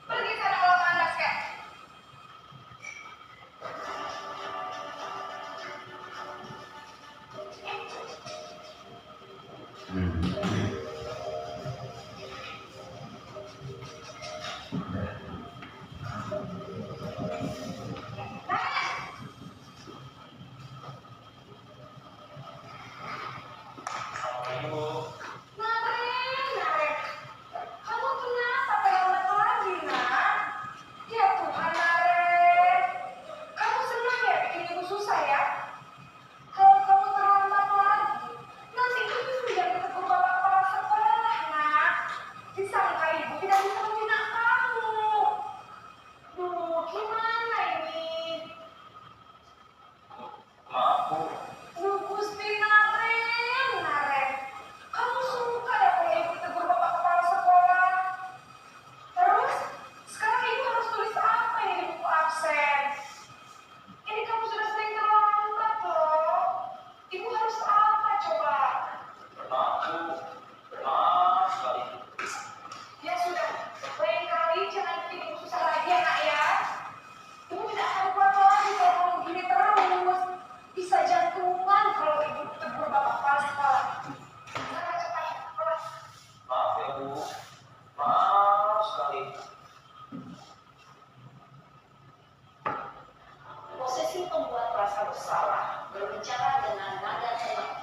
Speaker 6: Pergi sana ke lapangan basket.
Speaker 5: Assalamualaikum, Bu.
Speaker 6: Naren, kamu kenapa terlambat lagi, nak? Ya Tuhan, Naren. Kamu senang ya bikin ibu susah ya? Kalau kamu terlambat lagi, nanti ibu yang ditegur bapak kepala sekolah, nak. Disangka ibu tidak bisa membina kamu. Duh, gimana ini?
Speaker 5: Maaf, Bu.
Speaker 6: Duh, Gusti Naren. Kamu suka ya kalau ibu ditegur bapak kepala sekolah? Terus, sekarang ibu harus tulis apa ini di buku absen? Ini kamu sudah sering terlambat loh. Ibu harus apa coba?
Speaker 5: Maaf, Bu. Maaf sekali.
Speaker 6: Ya sudah, lain kali jangan bikin ibu susah lagi ya nak ya. Ibu tidak akan kuat lagi kalau kamu gini terus. Bisa jantungan kalau ibu tegur bapak kepala sekolah. Sana cepat kelas.
Speaker 5: Maaf ya, Bu. Maaf sekali.
Speaker 7: Posisi pembuat merasa bersalah berbicara dengan nada tenang.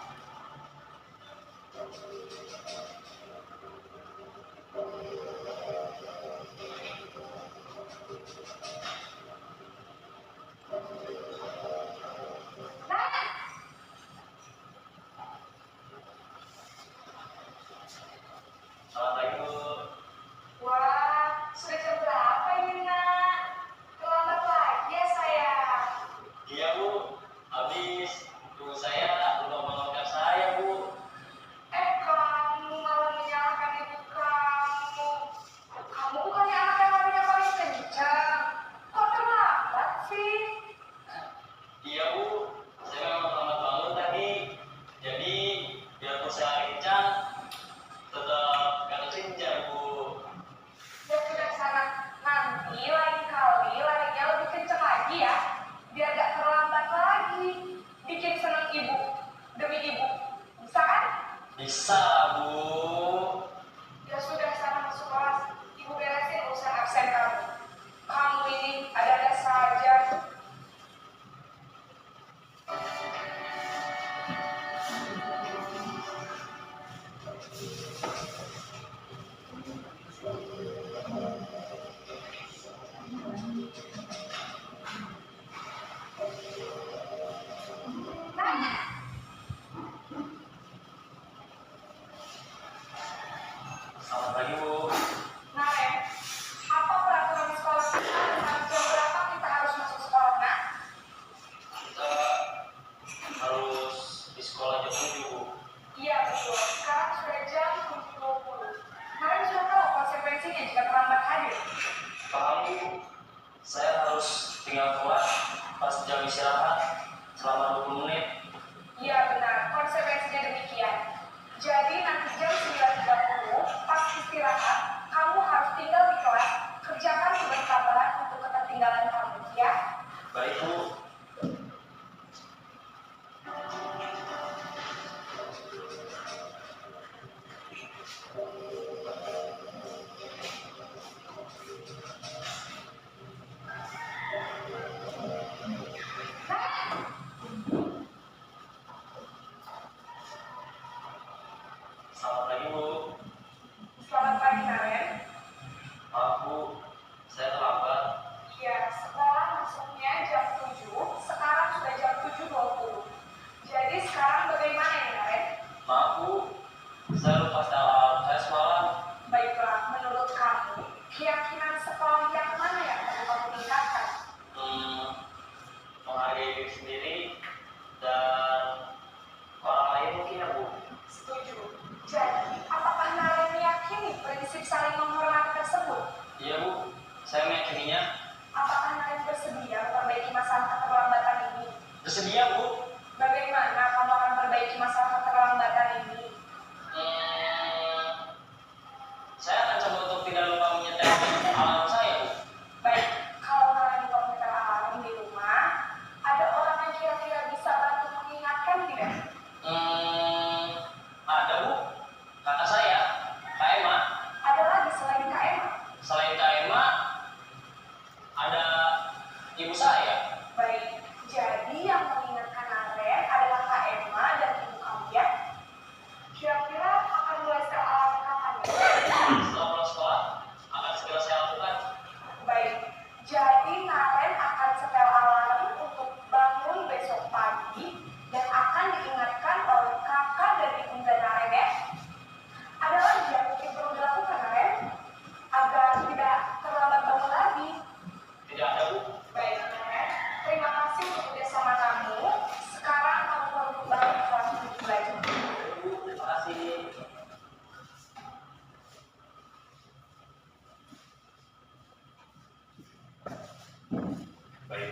Speaker 5: Assalamualaikum.
Speaker 6: Wah, sudah jam berapa ini nak? Terlambat lagi ya sayang.
Speaker 5: Iya, Bu. Habis ibu saya lupa mengamalkan saya, Bu.
Speaker 6: Kamu malah menyalahkan ibu kamu. Kamu bukannya anak yang larinya paling kencang. Kok terlambat sih?
Speaker 5: Iya, Bu. Saya memang terlambat bangun tadi. Jadi, biarpun saya kencang, tetap gak kencang, Bu.
Speaker 6: Ya sudah sana. Nanti lain kali larinya lebih kencang lagi ya. Biar gak terlambat lagi. Bikin seneng ibu. Demi ibu. Bisa kan?
Speaker 5: Bisa, Bu.
Speaker 6: Ya sudah sana masuk kelas. Ibu beresin urusan absen kamu. Kamu ini ada-ada saja.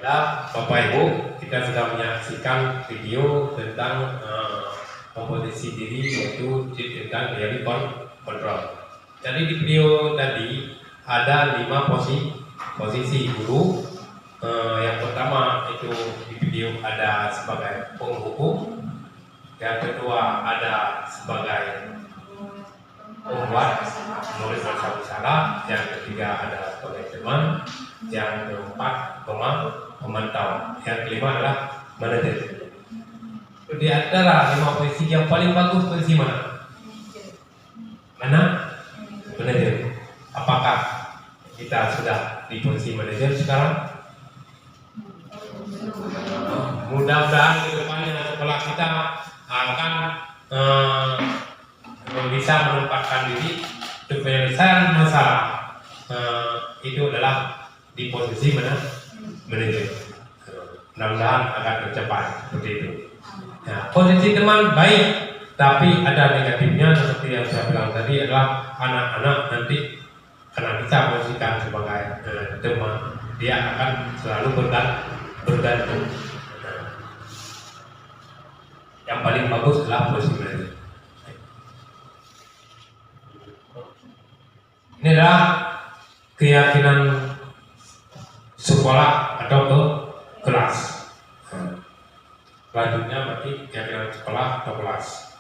Speaker 2: Alhamdulillah, Bapak Ibu, kita sudah menyaksikan video tentang komposisi diri, yaitu tentang diri kontrol. Jadi di video tadi ada 5 posisi guru. Yang pertama itu di video ada sebagai penghukum, yang kedua ada sebagai pembuat menulis bersalah, yang ketiga ada sebagai teman, yang keempat pemantau, yang kelima adalah manajer. Di antara 5 posisi yang paling bagus posisi mana? Manajer. Apakah kita sudah di posisi manajer sekarang? Mudah-mudahan ke depannya setelah kita akan bisa menempatkan diri untuk penyelesaian masalah itu adalah di posisi manajer. Mudah-mudahan akan tercapai seperti itu. Nah, posisi teman baik, tapi ada negatifnya seperti yang saya bilang tadi adalah anak-anak nanti karena bisa posisikan sebagai teman, dia akan selalu bergantung. Yang paling bagus adalah posisi manajer. Ini adalah keyakinan sekolah atau kelas. Selanjutnya berarti keyakinan sekolah atau kelas.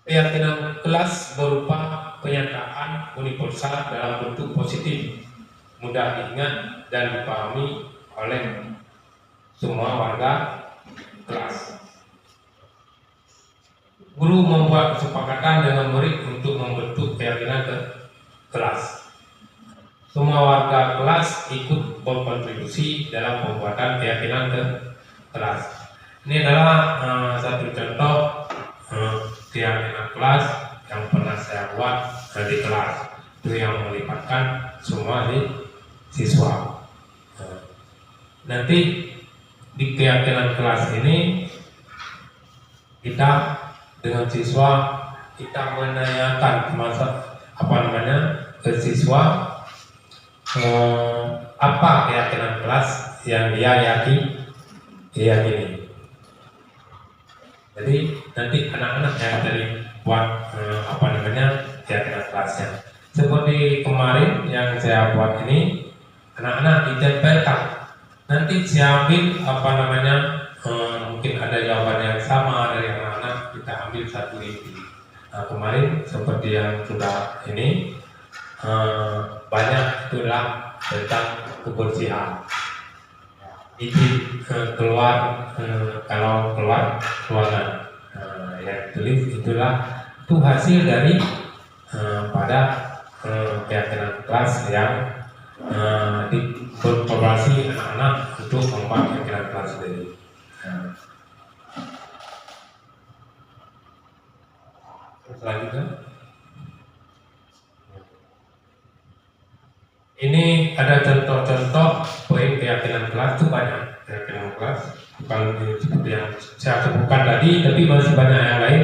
Speaker 2: Keyakinan kelas berupa penyataan universal dalam bentuk positif, mudah diingat dan dipahami oleh semua warga kelas. Guru membuat kesepakatan dengan murid untuk membentuk keyakinan kelas. Semua warga kelas ikut berkontribusi dalam pembuatan keyakinan kelas. Ini adalah satu contoh keyakinan kelas yang pernah saya buat di kelas, itu yang melibatkan semua siswa. Nanti di keyakinan kelas ini kita dengan siswa kita menanyakan ke siswa apa keyakinan kelas yang dia yakini. Jadi nanti anak-anak yang dari buat keyakinan kelasnya. Seperti kemarin yang saya buat ini, anak-anak ditempelkan. Nanti saya ambil mungkin ada jawaban yang sama dari anak-anak, kita ambil satu inti. Nah, kemarin seperti yang sudah ini banyak itulah tentang kebersihan. Izin keluar kalau keluar ruangan. Yang tulis itu hasil dari pada keyakinan kelas yang dikomunikasi anak-anak untuk membuat keyakinan kelas sendiri. Selanjutnya, ini ada contoh-contoh poin keyakinan kelas, itu banyak keyakinan kelas, bukan seperti yang saya sebutkan tadi, tapi masih banyak yang lain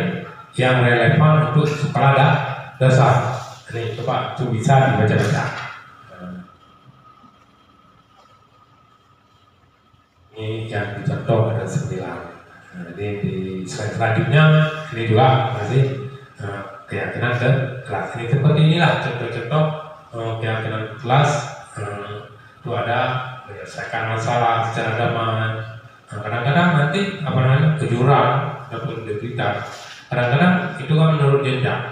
Speaker 2: yang relevan untuk sekolah dasar. Ini coba itu bisa dibaca-baca. Ini yang dicontoh ada 9. Jadi di slide selanjutnya ini juga masih keyakinan kelas. Ini seperti inilah contoh-contoh keyakinan kelas. Itu ada menyelesaikan masalah secara damai. Kadang-kadang nanti kejuran ataupun debitan. Kadang-kadang itu kan menurut jenjang.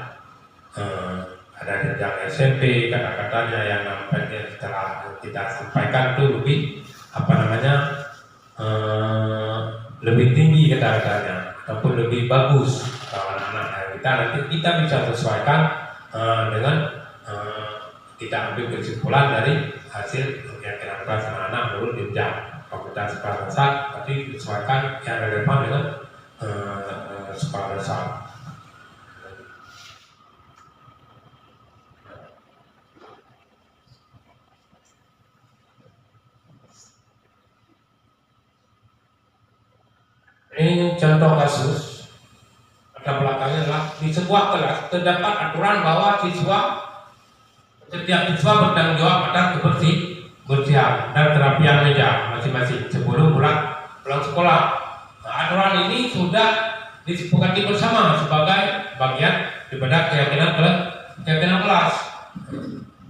Speaker 2: Ada jenjang SMP, kata-katanya yang nampaknya setelah kita sampaikan itu lebih lebih tinggi kata-katanya ataupun lebih bagus kalau anak-anak kita, nanti kita bisa sesuaikan dengan kita ambil kesimpulan dari hasil keyakinan kelas anak-anak menurut jenjang. Kalau kita sekolah dasar, tapi disesuaikan yang relevan dengan sekolah dasar. Ini contoh kasus. Latar belakangnya adalah di sebuah kelas terdapat aturan bahwa siswa Setiap siswa bertanggung jawab atas kebersihan dan kerapian meja masing-masing sebelum pulang sekolah. Nah, aturan ini sudah disepakati bersama sebagai bagian daripada keyakinan kelas,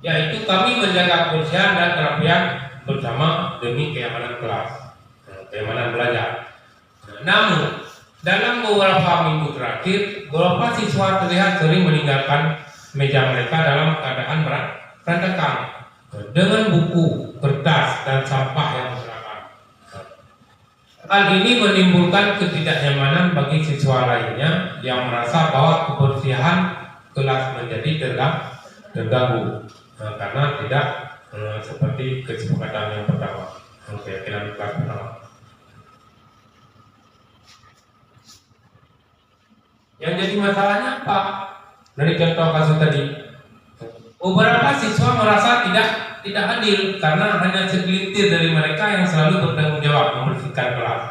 Speaker 2: yaitu kami menjaga kebersihan dan kerapian bersama demi keamanan kelas, keamanan belajar. Namun dalam beberapa minggu terakhir, beberapa siswa terlihat sering meninggalkan meja mereka dalam keadaan berantakan dengan buku, kertas, dan sampah yang berserakan. Hal ini menimbulkan ketidaknyamanan bagi siswa lainnya yang merasa bahwa kebersihan kelas menjadi terganggu karena tidak seperti kesepakatan yang pertama, keyakinan kelas pertama. Yang jadi masalahnya apa? Dari contoh kasus tadi, beberapa siswa merasa tidak adil karena hanya segelintir dari mereka yang selalu bertanggung jawab membersihkan kelas,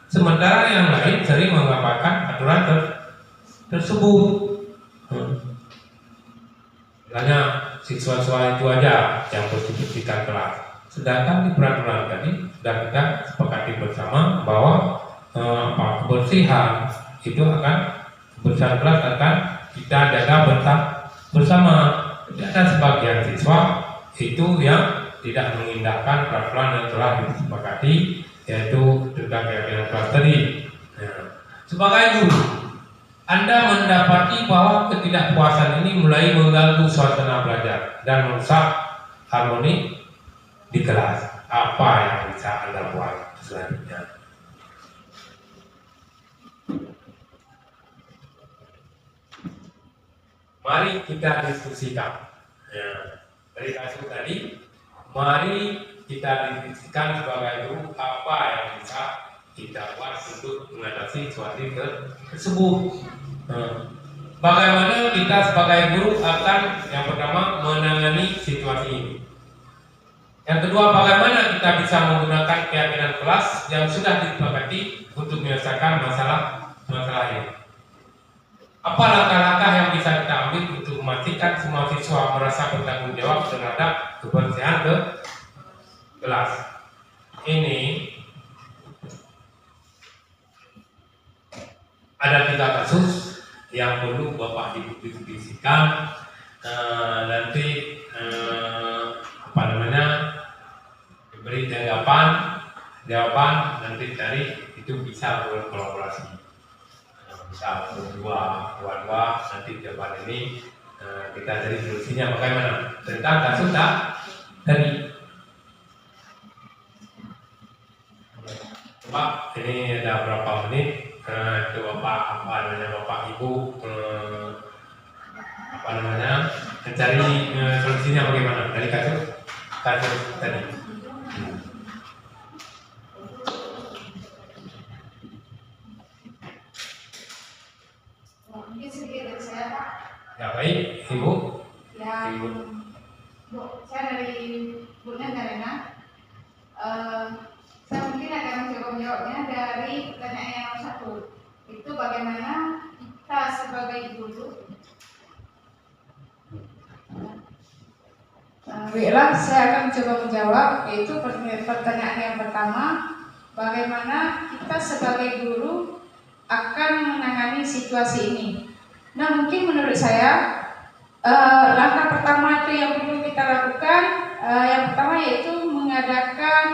Speaker 2: sementara yang lain sering mengabaikan aturan tersebut. Hanya siswa-siswa itu aja yang bersihkan kelas, sedangkan di peraturan tadi sudah kita sepakati bersama bahwa kebersihan itu kebersihan kelas akan kita jaga bersama. Ada sebagian siswa itu yang tidak mengindahkan peraturan yang telah disepakati, yaitu tentang keyakinan kelas tadi. Sebagai guru, Anda mendapati bahwa ketidakpuasan ini mulai mengganggu suasana belajar dan merusak harmoni di kelas. Apa yang bisa Anda buat selanjutnya? Mari kita diskusikan. Dari kasus tadi, mari kita diskusikan sebagai guru apa yang bisa kita buat untuk mengatasi situasi tersebut. Bagaimana kita sebagai guru akan yang pertama menangani situasi ini. Yang kedua, bagaimana kita bisa menggunakan keyakinan kelas yang sudah disepakati untuk menyelesaikan masalah ini. Apa langkah-langkah yang bisa kita ambil untuk memastikan semua siswa merasa bertanggung jawab terhadap kebersihan kelas? Ini ada 3 kasus yang perlu Bapak Ibu diskusikan. Nanti diberi jawaban nanti dari itu bisa berkolaborasi. Bisa berdua nanti jawaban ini kita cari solusinya bagaimana tentang kasus tadi. Pak, ini ada berapa menit? Itu Bapak Bapak Ibu mencari solusinya bagaimana dari kasus tadi.
Speaker 3: Mungkin sedikit dari saya, Pak.
Speaker 2: Ya baik, Ibu.
Speaker 3: Bu, saya dari Bu Nena. Saya mungkin akan mencoba menjawabnya dari pertanyaan yang nomor 1. Itu bagaimana kita sebagai guru. Baiklah, saya akan mencoba menjawab, yaitu pertanyaan yang pertama, bagaimana kita sebagai guru akan menangani situasi ini. Nah, mungkin menurut saya langkah pertama itu yang perlu kita lakukan, yang pertama yaitu mengadakan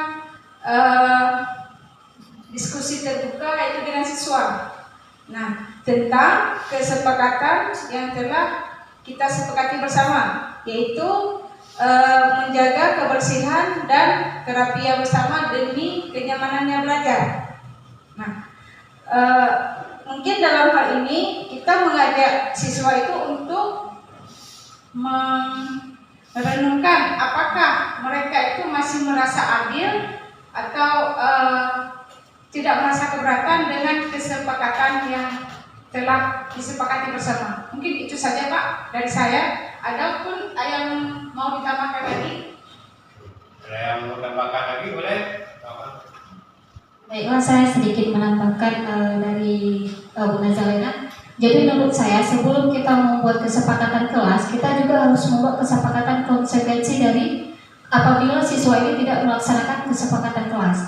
Speaker 3: diskusi terbuka yaitu dengan siswa. Nah, tentang kesepakatan yang telah kita sepakati bersama, yaitu menjaga kebersihan dan kerapian bersama demi kenyamanannya belajar. Nah, mungkin dalam hal ini kita mengajak siswa itu untuk merenungkan apakah mereka itu masih merasa adil atau tidak merasa keberatan dengan kesepakatan yang telah disepakati bersama. Mungkin itu saja Pak dari saya. Adapun yang mau ditambahkan lagi?
Speaker 2: Ada yang mau tambahkan lagi boleh?
Speaker 1: Baiklah, saya sedikit menambahkan dari Bu Nazalena. Jadi menurut saya sebelum kita membuat kesepakatan kelas, kita juga harus membuat kesepakatan konsekuensi dari apabila siswa ini tidak melaksanakan kesepakatan kelas.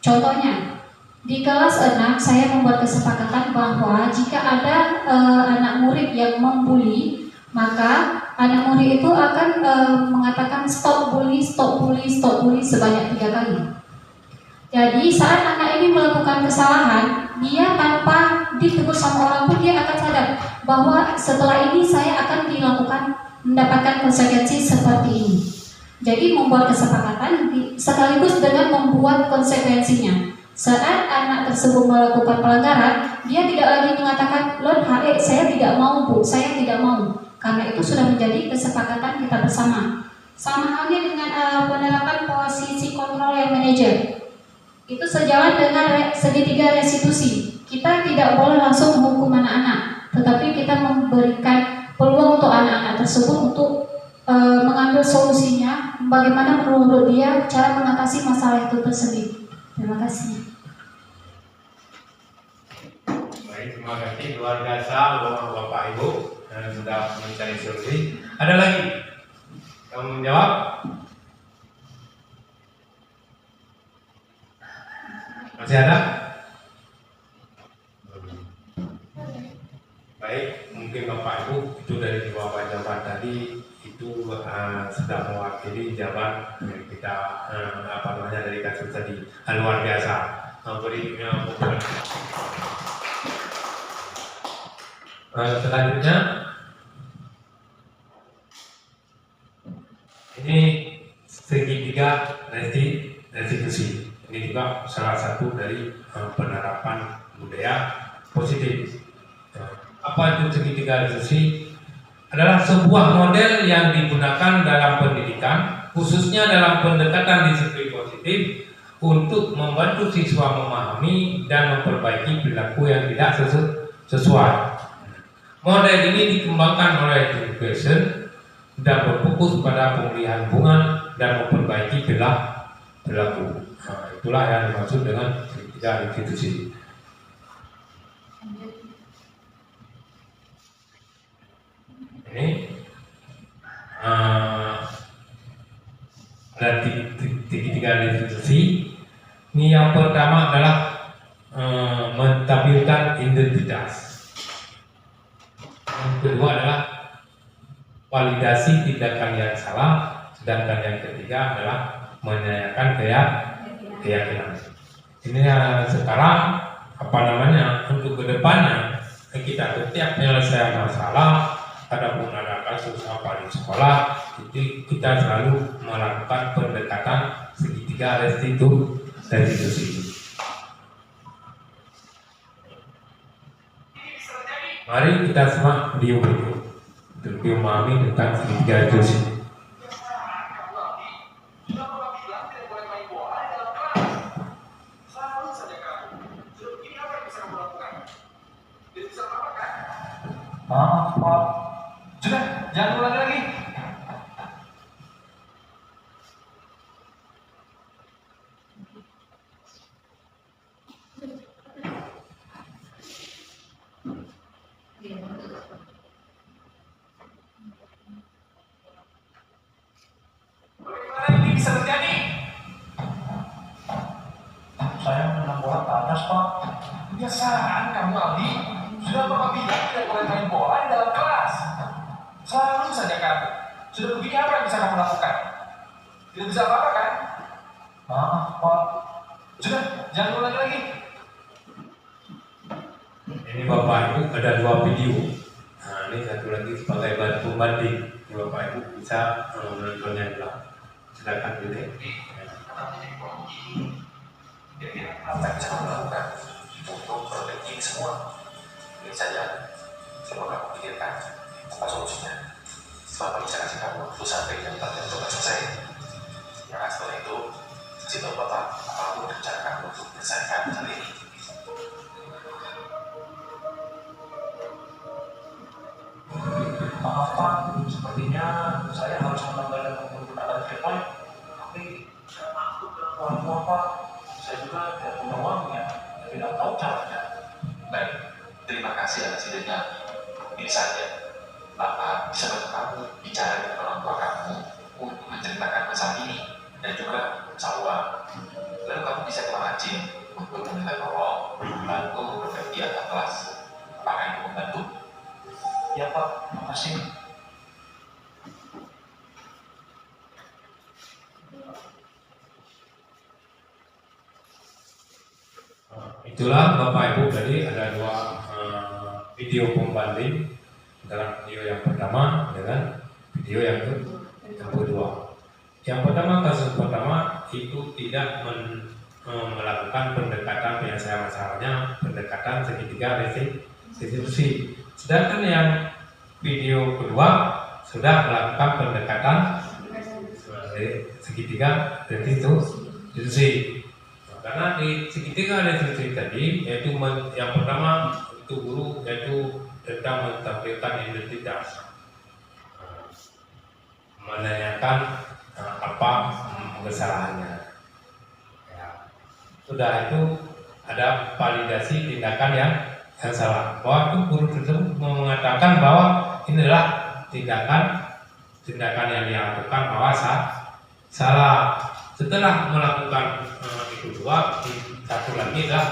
Speaker 1: Contohnya, di kelas 6 saya membuat kesepakatan bahwa jika ada anak murid yang membuli, maka anak murid itu akan mengatakan stop bully, stop bully, stop bully sebanyak 3 kali. Jadi saat anak ini melakukan kesalahan, dia tanpa ditegur sama orang pun dia akan sadar bahwa setelah ini saya akan mendapatkan konsekuensi seperti ini. Jadi membuat kesepakatan sekaligus dengan membuat konsekuensinya. Saat anak tersebut melakukan pelanggaran, dia tidak lagi mengatakan, "Lord HE, saya tidak mau Bu, saya tidak mau." Karena itu sudah menjadi kesepakatan kita bersama. Sama halnya dengan penerapan posisi kontrol yang manajer. Itu sejalan dengan segitiga restitusi. Kita tidak boleh langsung menghukum anak-anak, tetapi kita memberikan peluang untuk anak-anak tersebut untuk mengambil solusinya, bagaimana menurut dia cara mengatasi masalah itu tersendiri. Terima kasih.
Speaker 2: Baik, terima kasih luar biasa Bapak Ibu yang sudah mencari solusi. Ada lagi yang menjawab? Masih ada? Baik, mungkin Bapak Ibu itu dari dua jawaban tadi itu sudah mewakili jawaban yang kita dari kasus tadi. Luar biasa. Selanjutnya ini segitiga restitusi. Ini juga salah satu dari penerapan budaya positif. Apa itu segitiga restitusi? Adalah sebuah model yang digunakan dalam pendidikan, khususnya dalam pendekatan disiplin positif, untuk membantu siswa memahami dan memperbaiki perilaku yang tidak sesuai. Model ini dikembangkan oleh Education dan berfokus pada pemulihan hubungan dan memperbaiki perilaku. Itulah yang dimaksud dengan segitiga restitusi. Ini ada tiga restitusi. Ini yang pertama adalah menstabilkan identitas. Yang kedua adalah validasi tindakan yang salah, sedangkan yang ketiga adalah menyayangkan keyakinan. Ini sekarang untuk kedepannya kita setiap penyelesaian masalah, adapun ada kasus di sekolah, itu kita selalu melakukan pendekatan segitiga restitusi. Mari kita simak video berikut untuk memahami tentang segitiga restitusi.
Speaker 8: Maaf Pak, sudah jangan ulangi lagi. Bagaimana ini bisa terjadi? Saya menendang bola ke atas Pak. Kebiasaan kamu Aldi. Sudah Bapak bilang tidak boleh main bola di dalam kelas. Selalu saja kamu. Sudah begini apa yang bisa kamu lakukan? Tidak bisa apa-apa kan? Maaf Pak. Sudah, jangan ulangi lagi.
Speaker 2: Ini Bapak Ibu ada dua video. Nah, ini satu lagi sebagai bahan pembanding. Bapak Ibu bisa menontonnya ulang. Silakan dulu.
Speaker 8: Kira-kira apa yang bisa kamu lakukan untuk memperbaiki semua? Ini saja, coba kamu pikirkan apa solusinya. Bapak bisa kasih kamu waktu sampai jam 4 untuk selesai. Ya, setelah itu, kasih tahu Bapak apapun rencana kamu untuk menyelesaikan masalah ini. Maaf Pak, sepertinya saya harus mengembalikan menggunakan telepon, tapi saya masuk ke uang Pak. Saya juga tidak punya uangnya, tidak tahu caranya. Baik, terima kasih. hasilnya. Ini saja, Bapak bisa bantu kamu bicara dengan orang tua kamu untuk menceritakan masalah ini dan juga masalah uang. Lalu kamu bisa ke Rajin untuk meminta tolong membantu berbagi antar kelas. Apakah itu membantu?
Speaker 9: Ya Pak, makasih.
Speaker 2: Itulah Bapak Ibu, tadi ada dua video pembanding dalam video yang pertama dengan video yang kedua. Yang pertama, kasus pertama itu tidak melakukan pendekatan penyelesaian masalahnya, pendekatan segitiga restitusi. Sedangkan yang video kedua sudah melakukan pendekatan segitiga restitusi. Karena di segitiga restitusi tadi, yaitu yang pertama itu guru, yaitu tentang menampilkan identitas, menanyakan apa kesalahannya. Ya. Sudah itu ada validasi tindakan yang salah. Bahwa itu guru tersebut mengatakan bahwa inilah tindakan yang dilakukan bahwa salah. Setelah melakukan itu dua, satu lagi adalah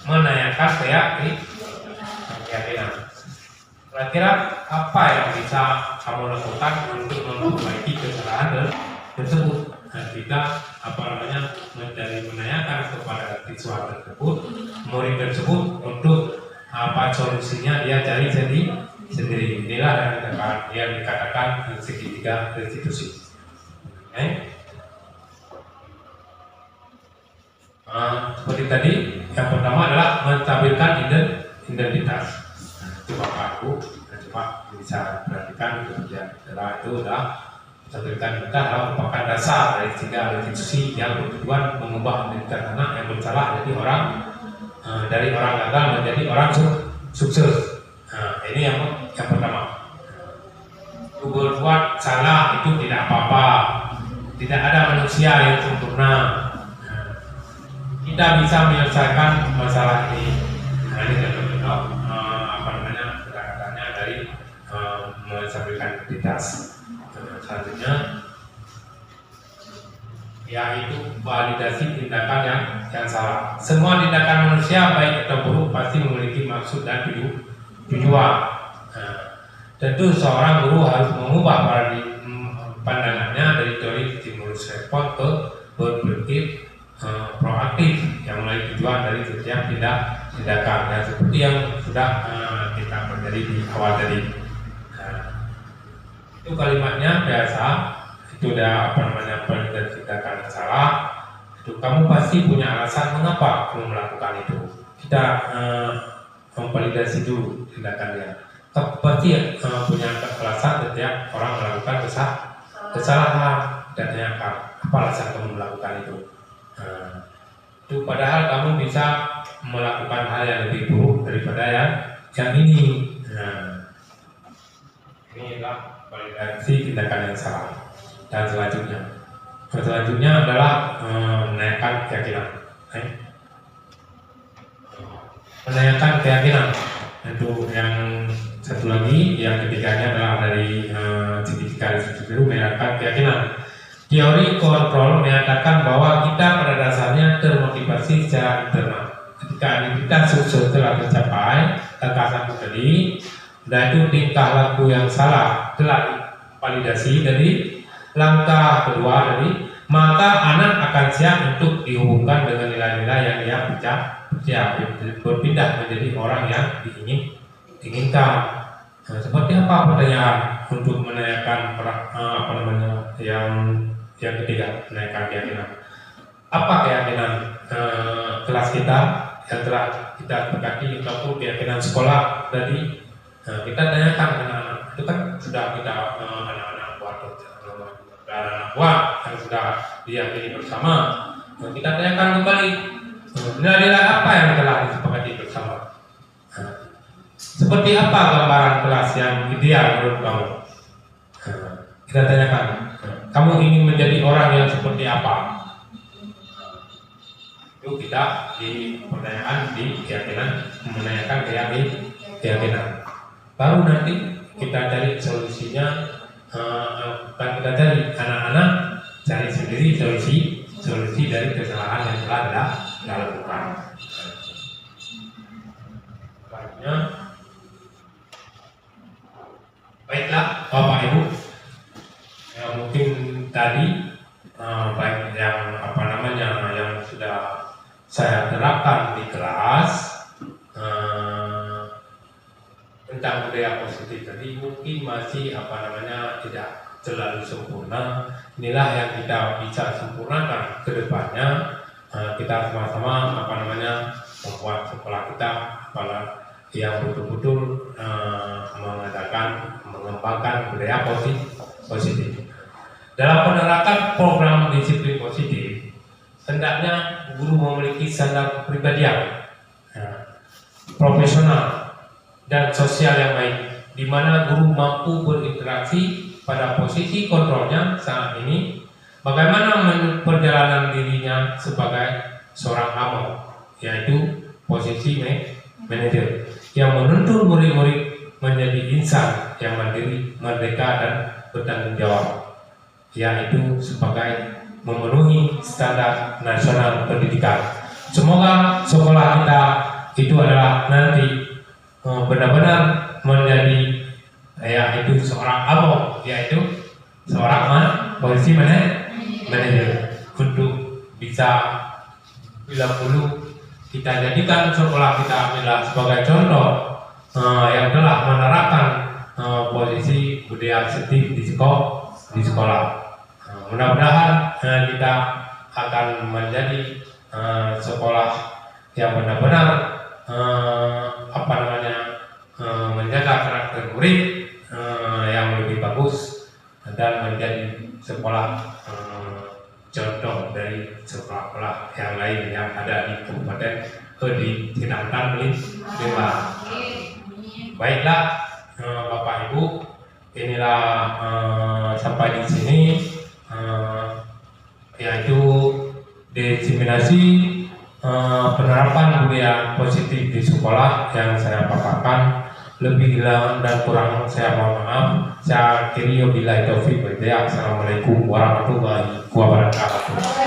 Speaker 2: menanyakan keyakinan. Kira-kira apa yang bisa kamu lakukan untuk memperbaiki kesalahan tersebut? Nah, kita menanyakan kepada siswa tersebut, murid tersebut untuk apa solusinya dia cari sendiri. Inilah yang dikatakan segitiga restitusi. Seperti tadi, yang pertama adalah menampilkan identitas. Itu Bapak Ibu coba bisa perhatikan kemudian setelah itu adalah menampilkan identitas merupakan dasar dari tiga restitusi yang bertujuan mengubah identitas anak yang bersalah dari orang gagal menjadi orang sukses. Nah, ini yang pertama. Berbuat salah itu tidak apa-apa. Tidak ada manusia yang sempurna. Kita bisa menyelesaikan masalah ini. Nah, ini contoh kata-katanya dari menampilkan identitas. Selanjutnya, yaitu validasi tindakan yang salah. Semua tindakan manusia baik atau buruk pasti memiliki maksud dan tujuan. Tentu seorang guru harus mengubah pandangannya dari teori stimulus respons ke berpikir proaktif yang mulai tujuan dari setiap tindakan ya, seperti yang sudah kita pelajari di awal tadi. Itu kalimatnya biasa, itu udah tindakan yang salah. Itu kamu pasti punya alasan mengapa kamu melakukan itu. Kita memvalidasi dulu tindakannya. Pasti punya alasan setiap orang melakukan kesalahan dan tanyakan apa alasan kamu melakukan itu. Itu padahal kamu bisa melakukan hal yang lebih buruk daripada yang ini. Ini adalah validasi tindakan yang salah. Dan selanjutnya adalah menanyakan keyakinan. Menanyakan keyakinan. Itu yang satu lagi, yang ketiganya adalah dari segitiga restitusi menanyakan keyakinan. Teori kontrol menyatakan bahwa kita pada dasarnya termotivasi secara internal. Ketika identitas sukses telah tercapai, langkah satu tadi, dan itu tingkah laku yang salah telah validasi dari langkah kedua tadi, maka anak akan siap untuk dihubungkan dengan nilai-nilai yang dia percaya, berpindah menjadi orang yang diinginkan. Nah, seperti apa pertanyaan untuk menanyakan yang ketiga, menanyakan keyakinan. Apa keyakinan kelas kita yang telah kita berkati ataupun keyakinan sekolah tadi? Kita tanyakan anak-anak, itu kan sudah kita anak-anak buat yang sudah diyakini bersama. Kita tanyakan kembali nilai-nilai apa yang telah disepakati bersama. Seperti apa gambaran kelas yang ideal menurut kamu? Kita tanyakan, kamu ingin menjadi orang yang seperti apa? Itu kita di pertanyaan di keyakinan, menanyakan keyakinan. Baru nanti kita cari solusinya, bukan kita cari, anak-anak cari sendiri solusi dari kesalahan yang telah dilakukan. Baiknya, baiklah Bapak Ibu, ya, mungkin tadi baik yang yang sudah saya terapkan di kelas tentang budaya positif tadi mungkin masih tidak terlalu sempurna. Inilah yang kita bisa sempurnakan ke depannya. Kita sama-sama membuat sekolah kita yang betul-betul mengembangkan budaya positif. Dalam menerapkan program disiplin positif, hendaknya guru memiliki standar kepribadian profesional dan sosial yang baik, di mana guru mampu berinteraksi pada posisi kontrolnya saat ini, bagaimana perjalanan dirinya sebagai seorang amil, yaitu posisi manajer, yang menuntun murid-murid menjadi insan yang mandiri, merdeka dan bertanggung jawab, yaitu sebagai memenuhi standar nasional pendidikan. Semoga sekolah kita itu adalah nanti benar-benar menjadi yaitu seorang amil, yaitu seorang posisi manajer, untuk bisa bila perlu kita jadikan sekolah kita adalah sebagai contoh yang telah menerapkan posisi budaya positif di sekolah. Mudah-mudahan kita akan menjadi sekolah yang benar-benar menjaga karakter murid yang lebih bagus dan menjadi sekolah contoh dari sekolah-sekolah yang lain yang ada di Kabupaten di Tinangtan Lima. Baiklah Bapak Ibu, inilah sampai di sini yaitu diseminasi penerapan budaya positif di sekolah yang saya paparkan. Lebih dan kurang saya mohon maaf. Saya akhiri wabillahi taufiq wal hidayah. Assalamualaikum warahmatullahi wabarakatuh.